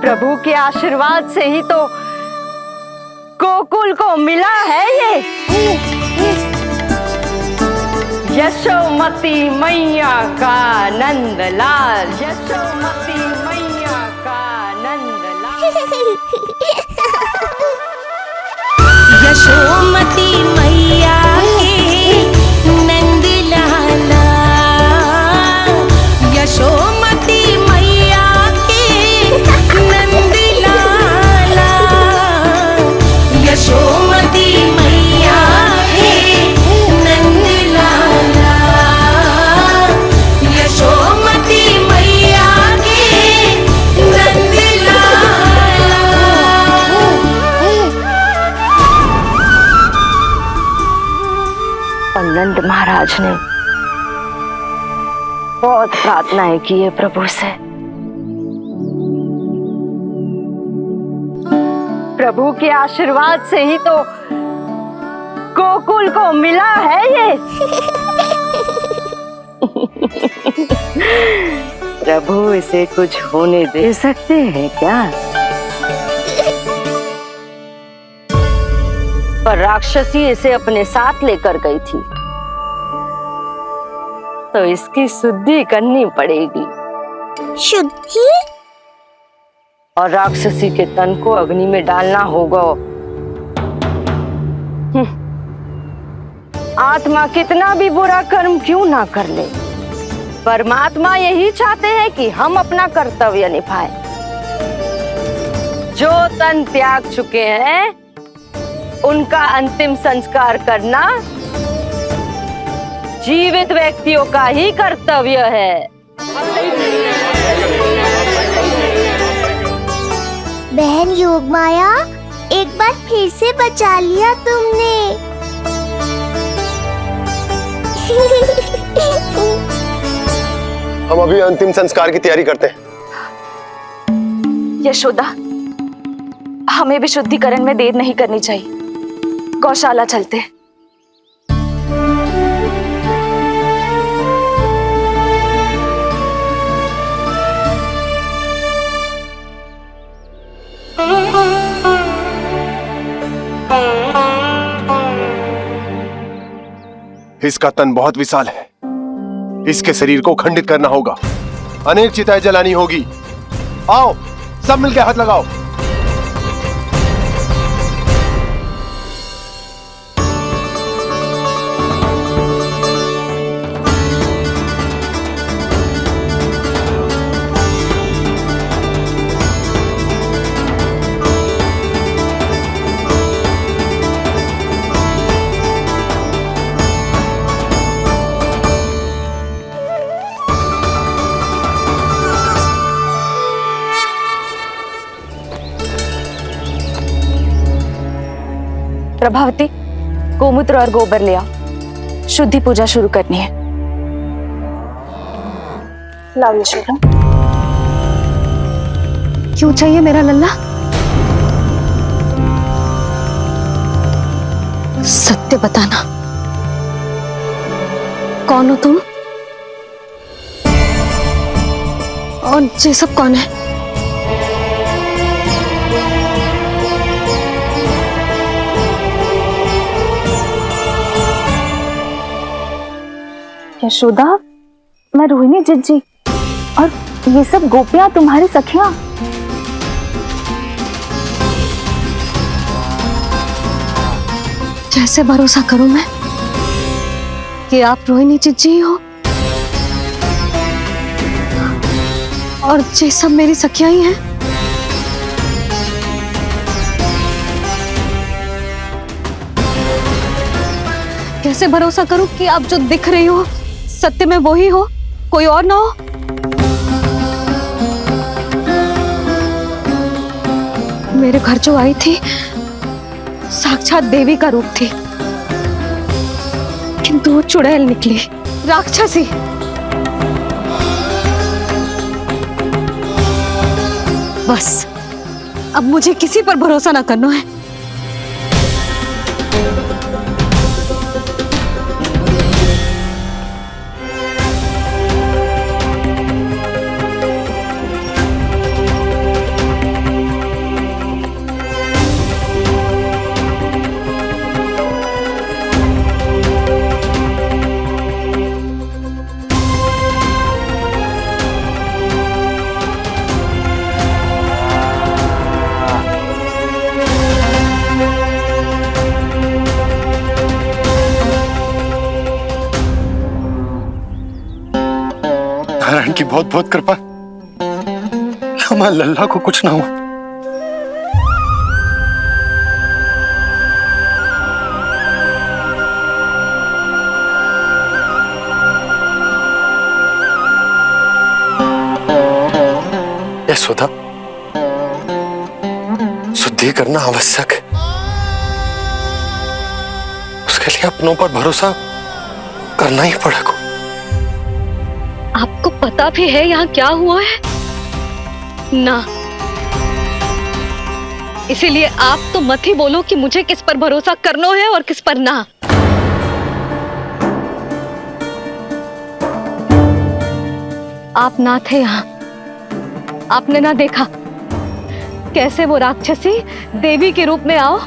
Speaker 16: प्रभु के आशीर्वाद से ही तो गोकुल को मिला है ये। यशोमती मैया का नंदलाल, यशोमती मैया का नंदलाल।
Speaker 13: यशोमती मैया के नंदलाला, यशोमती मैया के नंदलाला, यशोमती मैया के नंदलाला, यशोमती मैया के नंदलाला।
Speaker 16: और नंद महाराज ने बहुत प्रार्थनाएं की है प्रभु से। प्रभु के आशीर्वाद से ही तो गोकुल को मिला है ये। प्रभु इसे कुछ होने दे सकते हैं क्या? पर राक्षसी इसे अपने साथ लेकर गई थी तो इसकी शुद्धि करनी पड़ेगी।
Speaker 9: शुद्धि?
Speaker 16: और राक्षसी के तन को अग्नि में डालना होगा। आत्मा कितना भी बुरा कर्म क्यों ना कर ले, परमात्मा यही चाहते हैं कि हम अपना कर्तव्य निभाएं। जो तन त्याग चुके हैं उनका अंतिम संस्कार करना जीवित व्यक्तियों का ही कर्तव्य है।
Speaker 9: बहन योगमाया, एक बार फिर से बचा लिया तुमने।
Speaker 3: हम अभी अंतिम संस्कार की तैयारी करते हैं।
Speaker 11: यशोदा, हमें भी शुद्धिकरण में देर नहीं करनी चाहिए। गौशाला चलते हैं।
Speaker 3: इसका तन बहुत विशाल है, इसके शरीर को खंडित करना होगा, अनेक चिताएं जलानी होगी। आओ सब मिलकर हाथ लगाओ।
Speaker 11: प्रभावती, गोमूत्र और गोबर ले आओ। शुद्धि पूजा शुरू करनी है। लाओ यशोदा। क्यों चाहिए मेरा लल्ला? सत्य बताना, कौन हो तुम और ये सब कौन है? यशोदा, मैं रोहिणी जिज्जी और ये सब गोपियां तुम्हारी सखियां। कैसे भरोसा करूं मैं कि आप रोहिणी जिज्जी हो?
Speaker 10: और ये सब मेरी सखियां ही हैं। कैसे भरोसा करूं कि आप जो दिख रही हो सत्य में वो ही हो, कोई और ना हो? मेरे घर जो आई थी साक्षात देवी का रूप थी, किंतु वो चुड़ैल निकली, राक्षसी। बस अब मुझे किसी पर भरोसा ना करना है।
Speaker 3: नारायण की बहुत बहुत कृपा कि हमारे लल्ला को कुछ ना हो। यशोदा, शुद्धि करना आवश्यक है, उसके लिए अपनों पर भरोसा करना ही पड़ेगा।
Speaker 10: आपको पता भी है यहाँ क्या हुआ है ना? इसीलिए आप तो मत ही बोलो कि मुझे किस पर भरोसा करना है और किस पर ना। आप ना थे यहाँ, आपने ना देखा कैसे वो राक्षसी देवी के रूप में आओ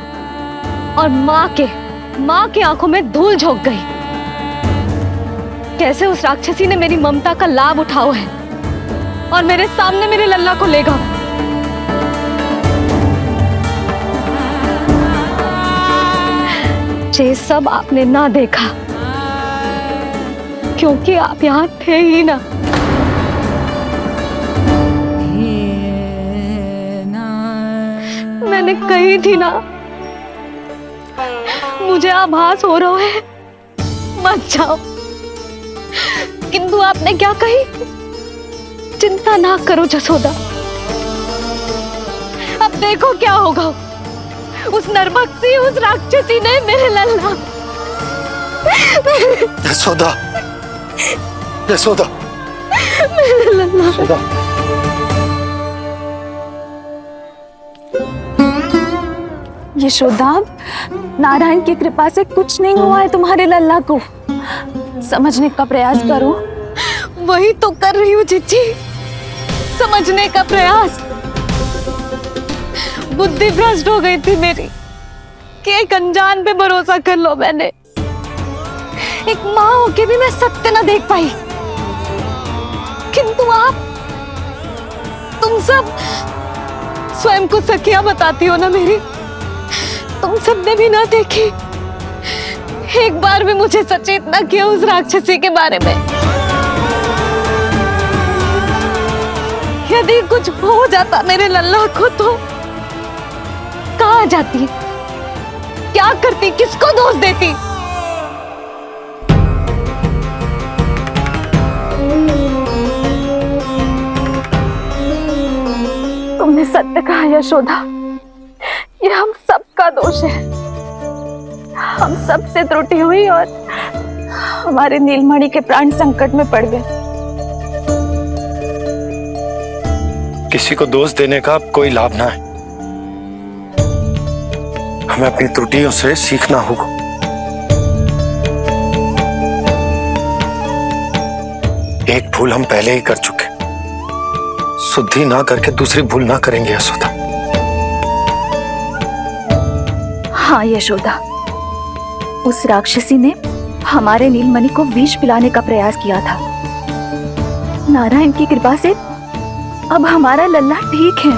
Speaker 10: और माँ के आंखों में धूल झोंक गई। कैसे उस राक्षसी ने मेरी ममता का लाभ उठाओ है और मेरे सामने मेरे लल्ला को ले गया। ये सब आपने ना देखा क्योंकि आप यहाँ थे ही ना। मैंने कही थी ना, मुझे आभास हो रहा है, मत जाओ। किंतु आपने क्या कही? चिंता ना करो जसोदा, अब देखो क्या होगा। उस नरभक्षी, उस राक्षसी ने मेरे लल्ला।
Speaker 3: यशोदा, यशोदा,
Speaker 10: मेरे लल्ला।
Speaker 3: यशोदा।
Speaker 11: यशोदा, नारायण की कृपा से कुछ नहीं हुआ है तुम्हारे लल्ला को। समझने का प्रयास करो।
Speaker 10: वही तो कर रही हूँ जीजी, समझने का प्रयास। बुद्धि भ्रष्ट हो गई थी मेरी कि एक अनजान पे भरोसा कर लो मैंने। एक माँ होके भी मैं सत्य ना देख पाई, किंतु आप, तुम सब स्वयं को सखिया बताती हो ना मेरी, तुम सबने भी ना देखी। एक बार भी मुझे सचेत ना किया उस राक्षसी के बारे में। यदि कुछ हो जाता मेरे लल्ला को तो कहाँ जाती, क्या करती, किसको दोष देती?
Speaker 11: तुमने सत्य कहा यशोदा, ये हम सबका दोष है। हम सबसे त्रुटि हुई और हमारे नीलमणि के प्राण संकट में पड़ गए।
Speaker 3: किसी को दोष देने का कोई लाभ ना है, हमें अपनी त्रुटियों से सीखना होगा। एक भूल हम पहले ही कर चुके, शुद्धि ना करके दूसरी भूल ना करेंगे यशोदा।
Speaker 11: हाँ यशोदा, उस राक्षसी ने हमारे नीलमणि को विष पिलाने का प्रयास किया था। नारायण की कृपा से अब हमारा लल्ला ठीक है,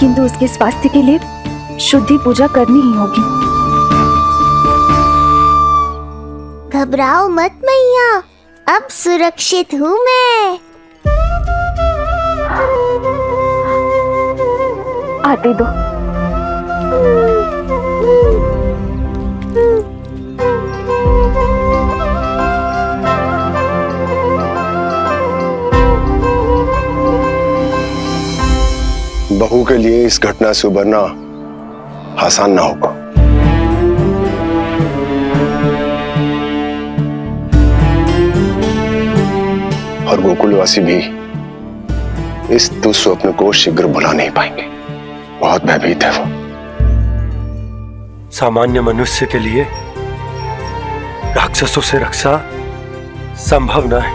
Speaker 11: किंतु उसके स्वास्थ्य के लिए शुद्धि पूजा करनी ही होगी।
Speaker 9: घबराओ मत मैया, अब सुरक्षित हूँ मैं।
Speaker 11: आती दो।
Speaker 3: बहू के लिए इस घटना से उबरना आसान ना होगा। और गोकुलवासी भी इस दुस्वप्न को शीघ्र भुला नहीं पाएंगे। बहुत भयभीत है वो।
Speaker 2: सामान्य मनुष्य के लिए राक्षसों से रक्षा संभव न है,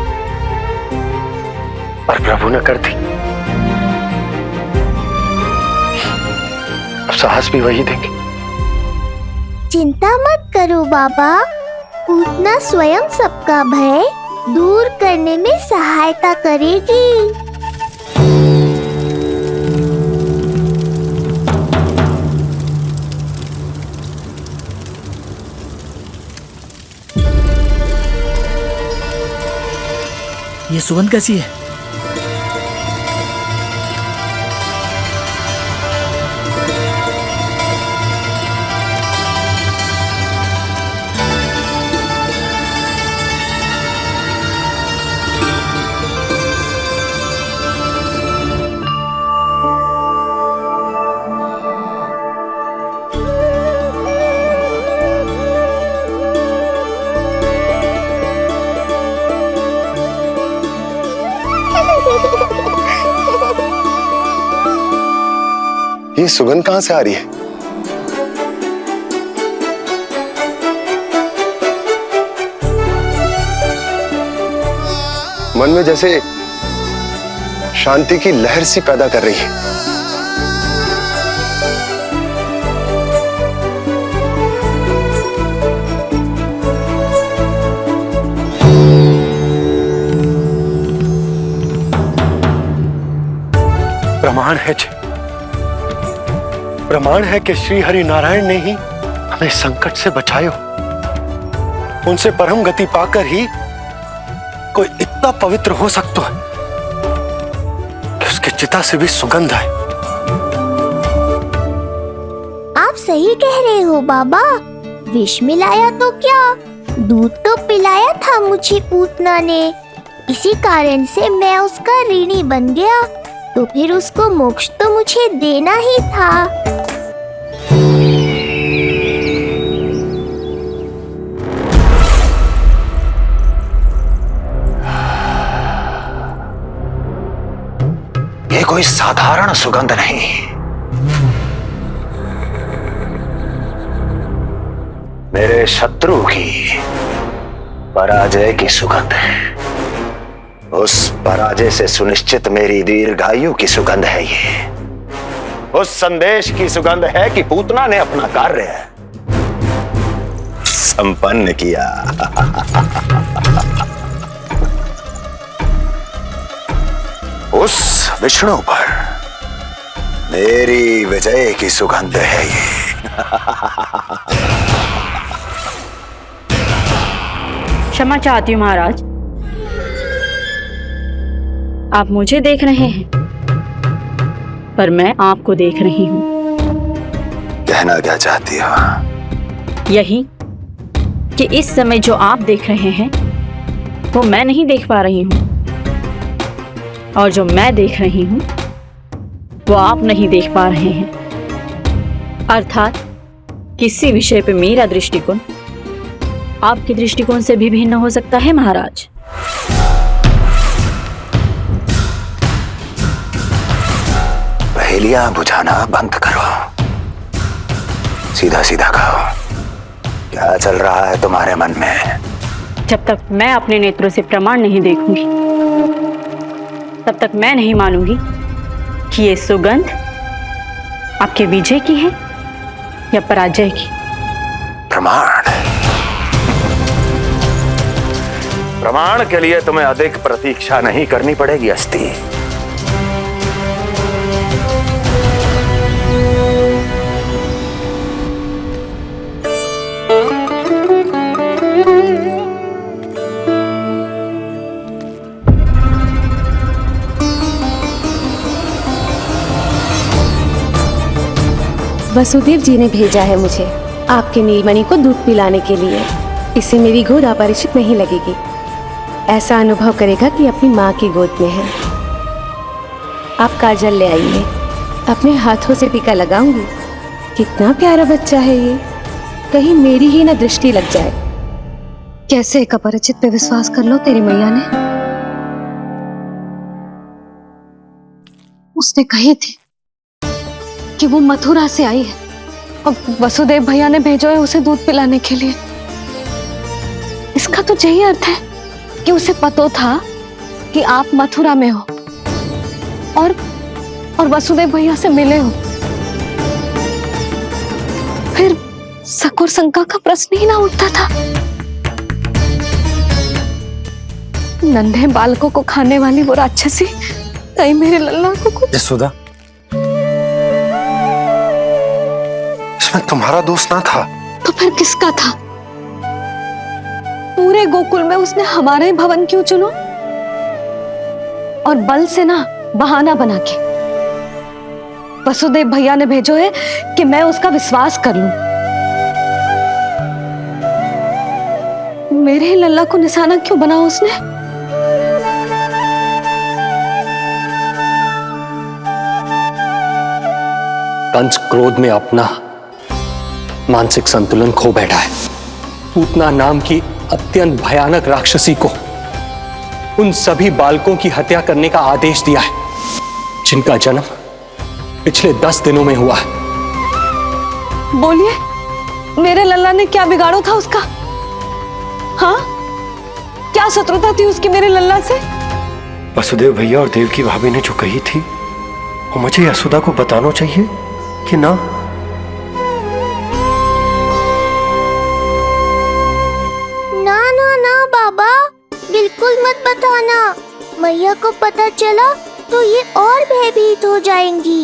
Speaker 2: पर प्रभु ने कर दी। अब साहस भी वही देंगे।
Speaker 9: चिंता मत करो बाबा, पूतना स्वयं सबका भय दूर करने में सहायता करेगी।
Speaker 12: ये सुगंध कैसी है?
Speaker 3: ये सुगंध कहां से आ रही है? मन में जैसे शांति की लहर सी पैदा कर रही है।
Speaker 2: प्रमाण है कि श्री हरि नारायण ने ही हमें संकट से बचायो। उनसे परम गति पाकर ही कोई इतना पवित्र हो सकता है कि उसकी चिता से भी सुगंध है।
Speaker 9: आप सही कह रहे हो बाबा, विष मिलाया तो क्या, दूध तो पिलाया था मुझे पूतना ने। इसी कारण से मैं उसका ऋणी बन गया, तो फिर उसको मोक्ष तो मुझे देना ही था।
Speaker 5: ये कोई साधारण सुगंध नहीं, मेरे शत्रु की पराजय की सुगंध है। उस पराजय से सुनिश्चित मेरी दीर्घायु की सुगंध है ये। उस संदेश की सुगंध है कि पूतना ने अपना कार्य संपन्न किया। उस विष्णु पर मेरी विजय की सुगंध है ये।
Speaker 17: क्षमा चाहती हूँ महाराज, आप मुझे देख रहे हैं पर मैं आपको देख रही हूँ।
Speaker 5: कहना क्या चाहती हो?
Speaker 17: यही कि इस समय जो आप देख रहे हैं वो मैं नहीं देख पा रही हूँ, और जो मैं देख रही हूँ वो आप नहीं देख पा रहे हैं। अर्थात किसी विषय पे मेरा दृष्टिकोण आपके दृष्टिकोण से भी भिन्न हो सकता है महाराज।
Speaker 5: पहेलियां बुझाना बंद करो, सीधा सीधा कहो क्या चल रहा है तुम्हारे मन में?
Speaker 17: जब तक मैं अपने नेत्रों से प्रमाण नहीं देखूंगी तब तक मैं नहीं मानूंगी कि ये सुगंध आपके विजय की है या पराजय की।
Speaker 5: प्रमाण के लिए तुम्हें अधिक प्रतीक्षा नहीं करनी पड़ेगी अस्ति।
Speaker 4: वसुदेव जी ने भेजा है मुझे आपके नीलमणि को दूध पिलाने के लिए। इसे मेरी गोद अपरिचित नहीं लगेगी। ऐसा अनुभव करेगा कि अपनी माँ की गोद में है। आप काजल ले आइए, अपने हाथों से टीका लगाऊंगी। कितना प्यारा बच्चा है ये, कहीं मेरी ही ना दृष्टि लग जाए।
Speaker 10: कैसे एक अपरिचित पे विश्वास कर लो तेरी मैया ने? उसने कही थी कि वो मथुरा से आई है और वसुदेव भैया ने भेजा है उसे दूध पिलाने के लिए। इसका तो यही अर्थ है कि उसे पता था कि आप मथुरा में हो और वसुदेव भैया से मिले हो। फिर शक और शंका का प्रश्न ही ना उठता था। नन्हे बालकों को खाने वाली वो राक्षसी कहीं मेरे लल्ला को कुछ।
Speaker 2: यशोदा, इसमें तुम्हारा दोस्त ना था
Speaker 10: तो फिर किसका था? पूरे गोकुल में उसने हमारा ही भवन क्यों चुनो? और बल से ना बहाना बना के वसुदेव भैया ने भेजो है कि मैं उसका विश्वास कर लूं। मेरे ही लल्ला को निशाना क्यों बनाया उसने?
Speaker 2: कंस क्रोध में अपना मानसिक संतुलन खो बैठा है। पूतना नाम की अत्यंत भयानक राक्षसी को उन सभी बालकों की हत्या करने का आदेश दिया है जिनका जन्म पिछले 10 दिनों में हुआ है।
Speaker 10: बोलिए, मेरे लल्ला ने क्या बिगाड़ो था उसका? हाँ, क्या शत्रुता थी उसकी मेरे लल्ला से?
Speaker 2: वसुदेव भैया और देवकी भाभी ने जो कही थी वो मुझे यशोदा को बताना चाहिए कि ना?
Speaker 9: ना ना ना बाबा, बिल्कुल मत बताना। मैया को पता चला तो ये और भयभीत हो जाएंगी।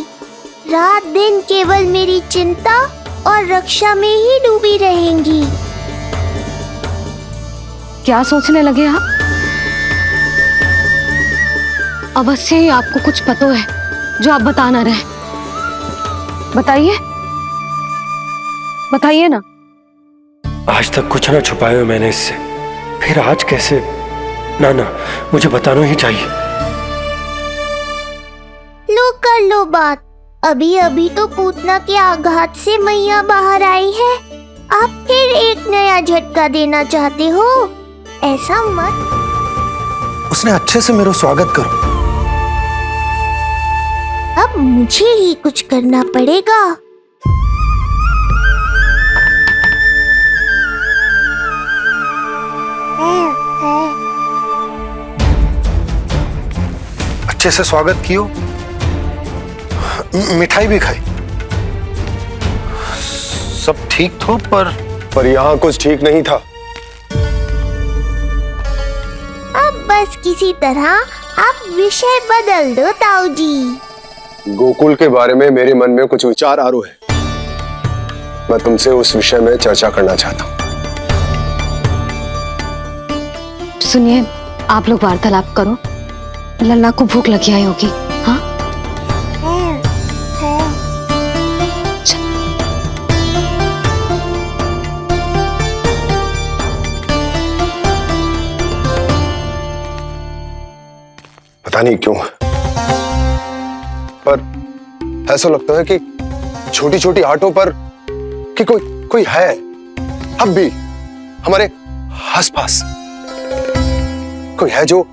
Speaker 9: रात दिन केवल मेरी चिंता और रक्षा में ही डूबी रहेंगी।
Speaker 10: क्या सोचने लगे आप? अवश्य ही आपको कुछ पता है जो आप बता ना रहे। बताइए, बताइए ना।
Speaker 2: आज तक कुछ ना छुपाया मैंने इससे, फिर आज कैसे? ना ना, मुझे बताना ही चाहिए।
Speaker 9: लो कर लो बात। अभी अभी तो पूतना के आघात से मैया बाहर आई है, आप फिर एक नया झटका देना चाहते हो? ऐसा मत।
Speaker 2: उसने अच्छे से मेरा स्वागत करो।
Speaker 9: अब मुझे ही कुछ करना पड़ेगा।
Speaker 2: अच्छे से स्वागत कियो, मिठाई भी खाई, सब ठीक तो, पर यहाँ कुछ ठीक नहीं था।
Speaker 9: अब बस किसी तरह आप विषय बदल दो ताऊ जी।
Speaker 3: गोकुल के बारे में मेरे मन में कुछ विचार आ रहे हैं। मैं तुमसे उस विषय में चर्चा करना चाहता हूँ।
Speaker 10: सुनिए, आप लोग वार्तालाप करो। लल्ला को भूख लगी आई होगी। हाँ,
Speaker 3: पता नहीं क्यों, पर ऐसा लगता है कि छोटी छोटी आटों पर कि कोई है अब भी हमारे आसपास। कोई है जो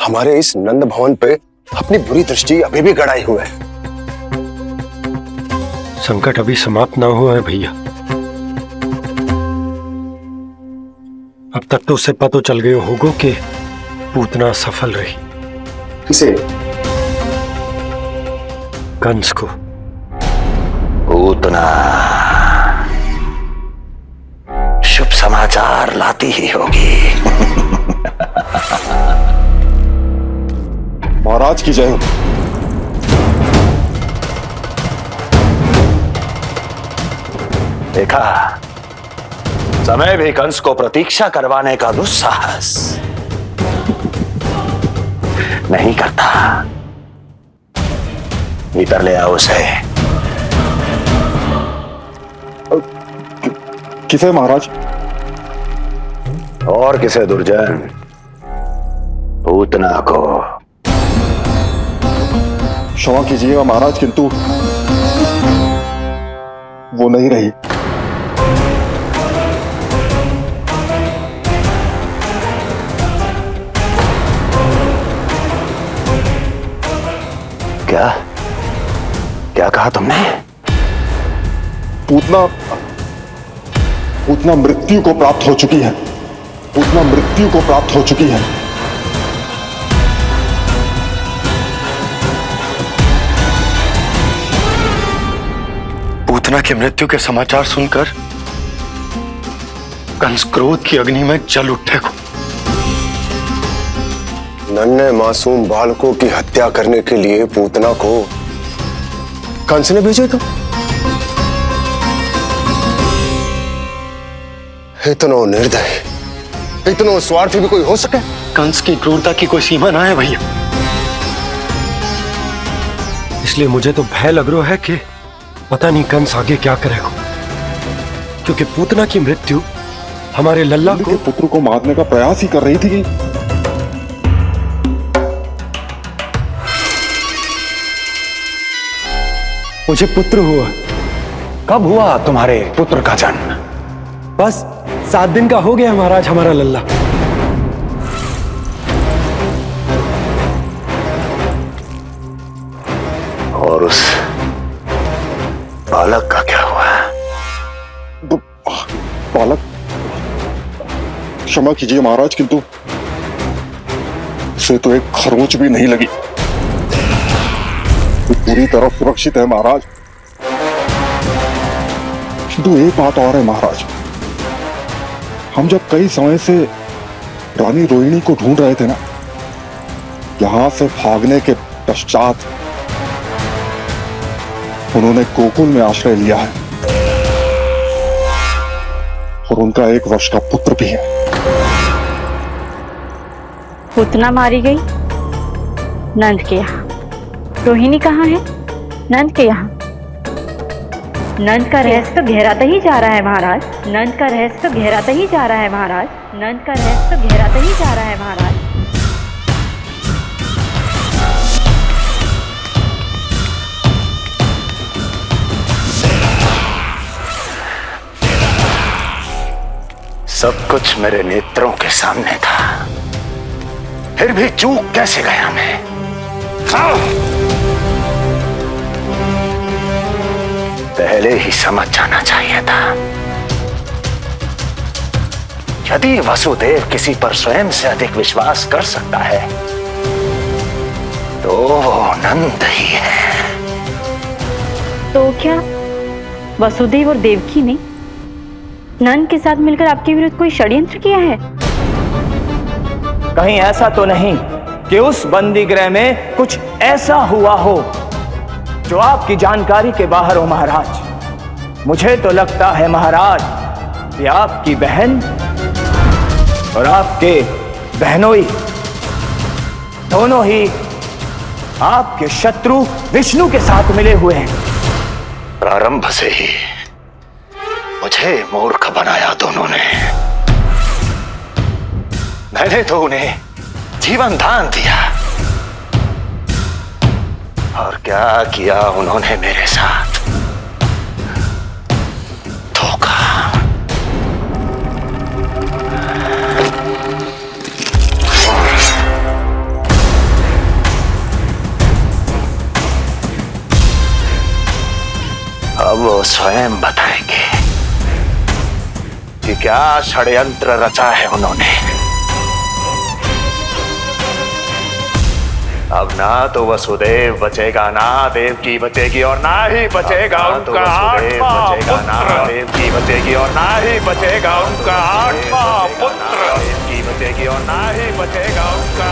Speaker 3: हमारे इस नंद भवन पे अपनी बुरी दृष्टि अभी भी गड़ाए हुए है।
Speaker 2: संकट अभी समाप्त ना हुआ है भैया। अब तक तो उसे पता चल गया होगा कि पूतना सफल रही।
Speaker 3: किसे?
Speaker 2: कंस को।
Speaker 5: पूतना शुभ समाचार लाती ही होगी।
Speaker 3: महाराज की जय हो।
Speaker 5: देखा, समय भी कंस को प्रतीक्षा करवाने का दुस्साहस नहीं करता। भीतर ले आओ उसे।
Speaker 18: किसे महाराज?
Speaker 5: और किसे दुर्जन? पूतना को।
Speaker 18: क्षमा कीजिएगा महाराज, किंतु वो नहीं रही।
Speaker 5: क्या क्या कहा तुमने?
Speaker 18: पूतना मृत्यु को प्राप्त हो चुकी है। पूतना मृत्यु को प्राप्त हो चुकी है।
Speaker 2: पूतना की मृत्यु के समाचार सुनकर कंस क्रोध की अग्नि में जल उठे को।
Speaker 3: नन्हे मासूम बालकों की हत्या करने के लिए पूतना को कंस ने भेजे तो इतना निर्दय, इतना स्वार्थी भी कोई हो सके?
Speaker 2: कंस की क्रूरता की कोई सीमा ना है भैया। इसलिए मुझे तो भय लग रहा है कि पता नहीं कंस आगे क्या करेगा, क्योंकि पूतना की मृत्यु हमारे लल्ला
Speaker 18: के पुत्र को मारने का प्रयास ही कर रही थी।
Speaker 2: मुझे पुत्र हुआ।
Speaker 5: कब हुआ तुम्हारे पुत्र का जन्म?
Speaker 2: बस 7 दिन का हो गया महाराज हमारा लल्ला।
Speaker 5: और उस बालक का क्या हुआ?
Speaker 18: बालक, क्षमा कीजिए महाराज, किंतु उसे तो एक खरोंच भी नहीं लगी। वो पूरी तरह सुरक्षित है महाराज। किंतु एक बात और है महाराज, हम जब कई समय से रानी रोहिणी को ढूंढ रहे थे ना, यहां से भागने के पश्चात उन्होंने गोकुल में आश्रय लिया है और उनका 1 वर्ष का पुत्र भी है।
Speaker 17: पूतना मारी गई नंद के यहाँ। रोहिणी कहाँ है? नंद के यहाँ। नंद का रहस्य तो गहराता ही जा रहा है महाराज। नंद का रहस्य तो गहराता ही जा रहा है महाराज। नंद का रहस्य तो गहराता ही जा रहा है महाराज।
Speaker 5: सब कुछ मेरे नेत्रों के सामने था, फिर भी चूक कैसे गया मैं? पहले ही समझ जाना चाहिए था। यदि वसुदेव किसी पर स्वयं से अधिक विश्वास कर सकता है तो वो नंद ही है।
Speaker 17: तो क्या वसुदेव और देवकी ने नंद के साथ मिलकर आपके विरुद्ध कोई षड्यंत्र किया है?
Speaker 12: कहीं ऐसा तो नहीं कि उस बंदी गृह में कुछ ऐसा हुआ हो जो आपकी जानकारी के बाहर हो महाराज। मुझे तो लगता है महाराज कि आपकी बहन और आपके बहनोई दोनों ही आपके शत्रु विष्णु के साथ मिले हुए हैं।
Speaker 5: प्रारंभ से ही मुझे मूर्ख बनाया दोनों ने। मैंने तो उन्हें जीवन दान दिया, और क्या किया उन्होंने मेरे साथ? धोखा। अब वो स्वयं बताएंगे कि क्या षड्यंत्र रचा है उन्होंने। अब ना तो वसुदेव बचेगा, ना देवकी बचेगी, और ना ही बचेगा उनका आठवां पुत्र। ना देवकी बचेगी और ना ही बचेगा उनका आठवां पुत्र। देवकी बचेगी और ना ही बचेगा उनका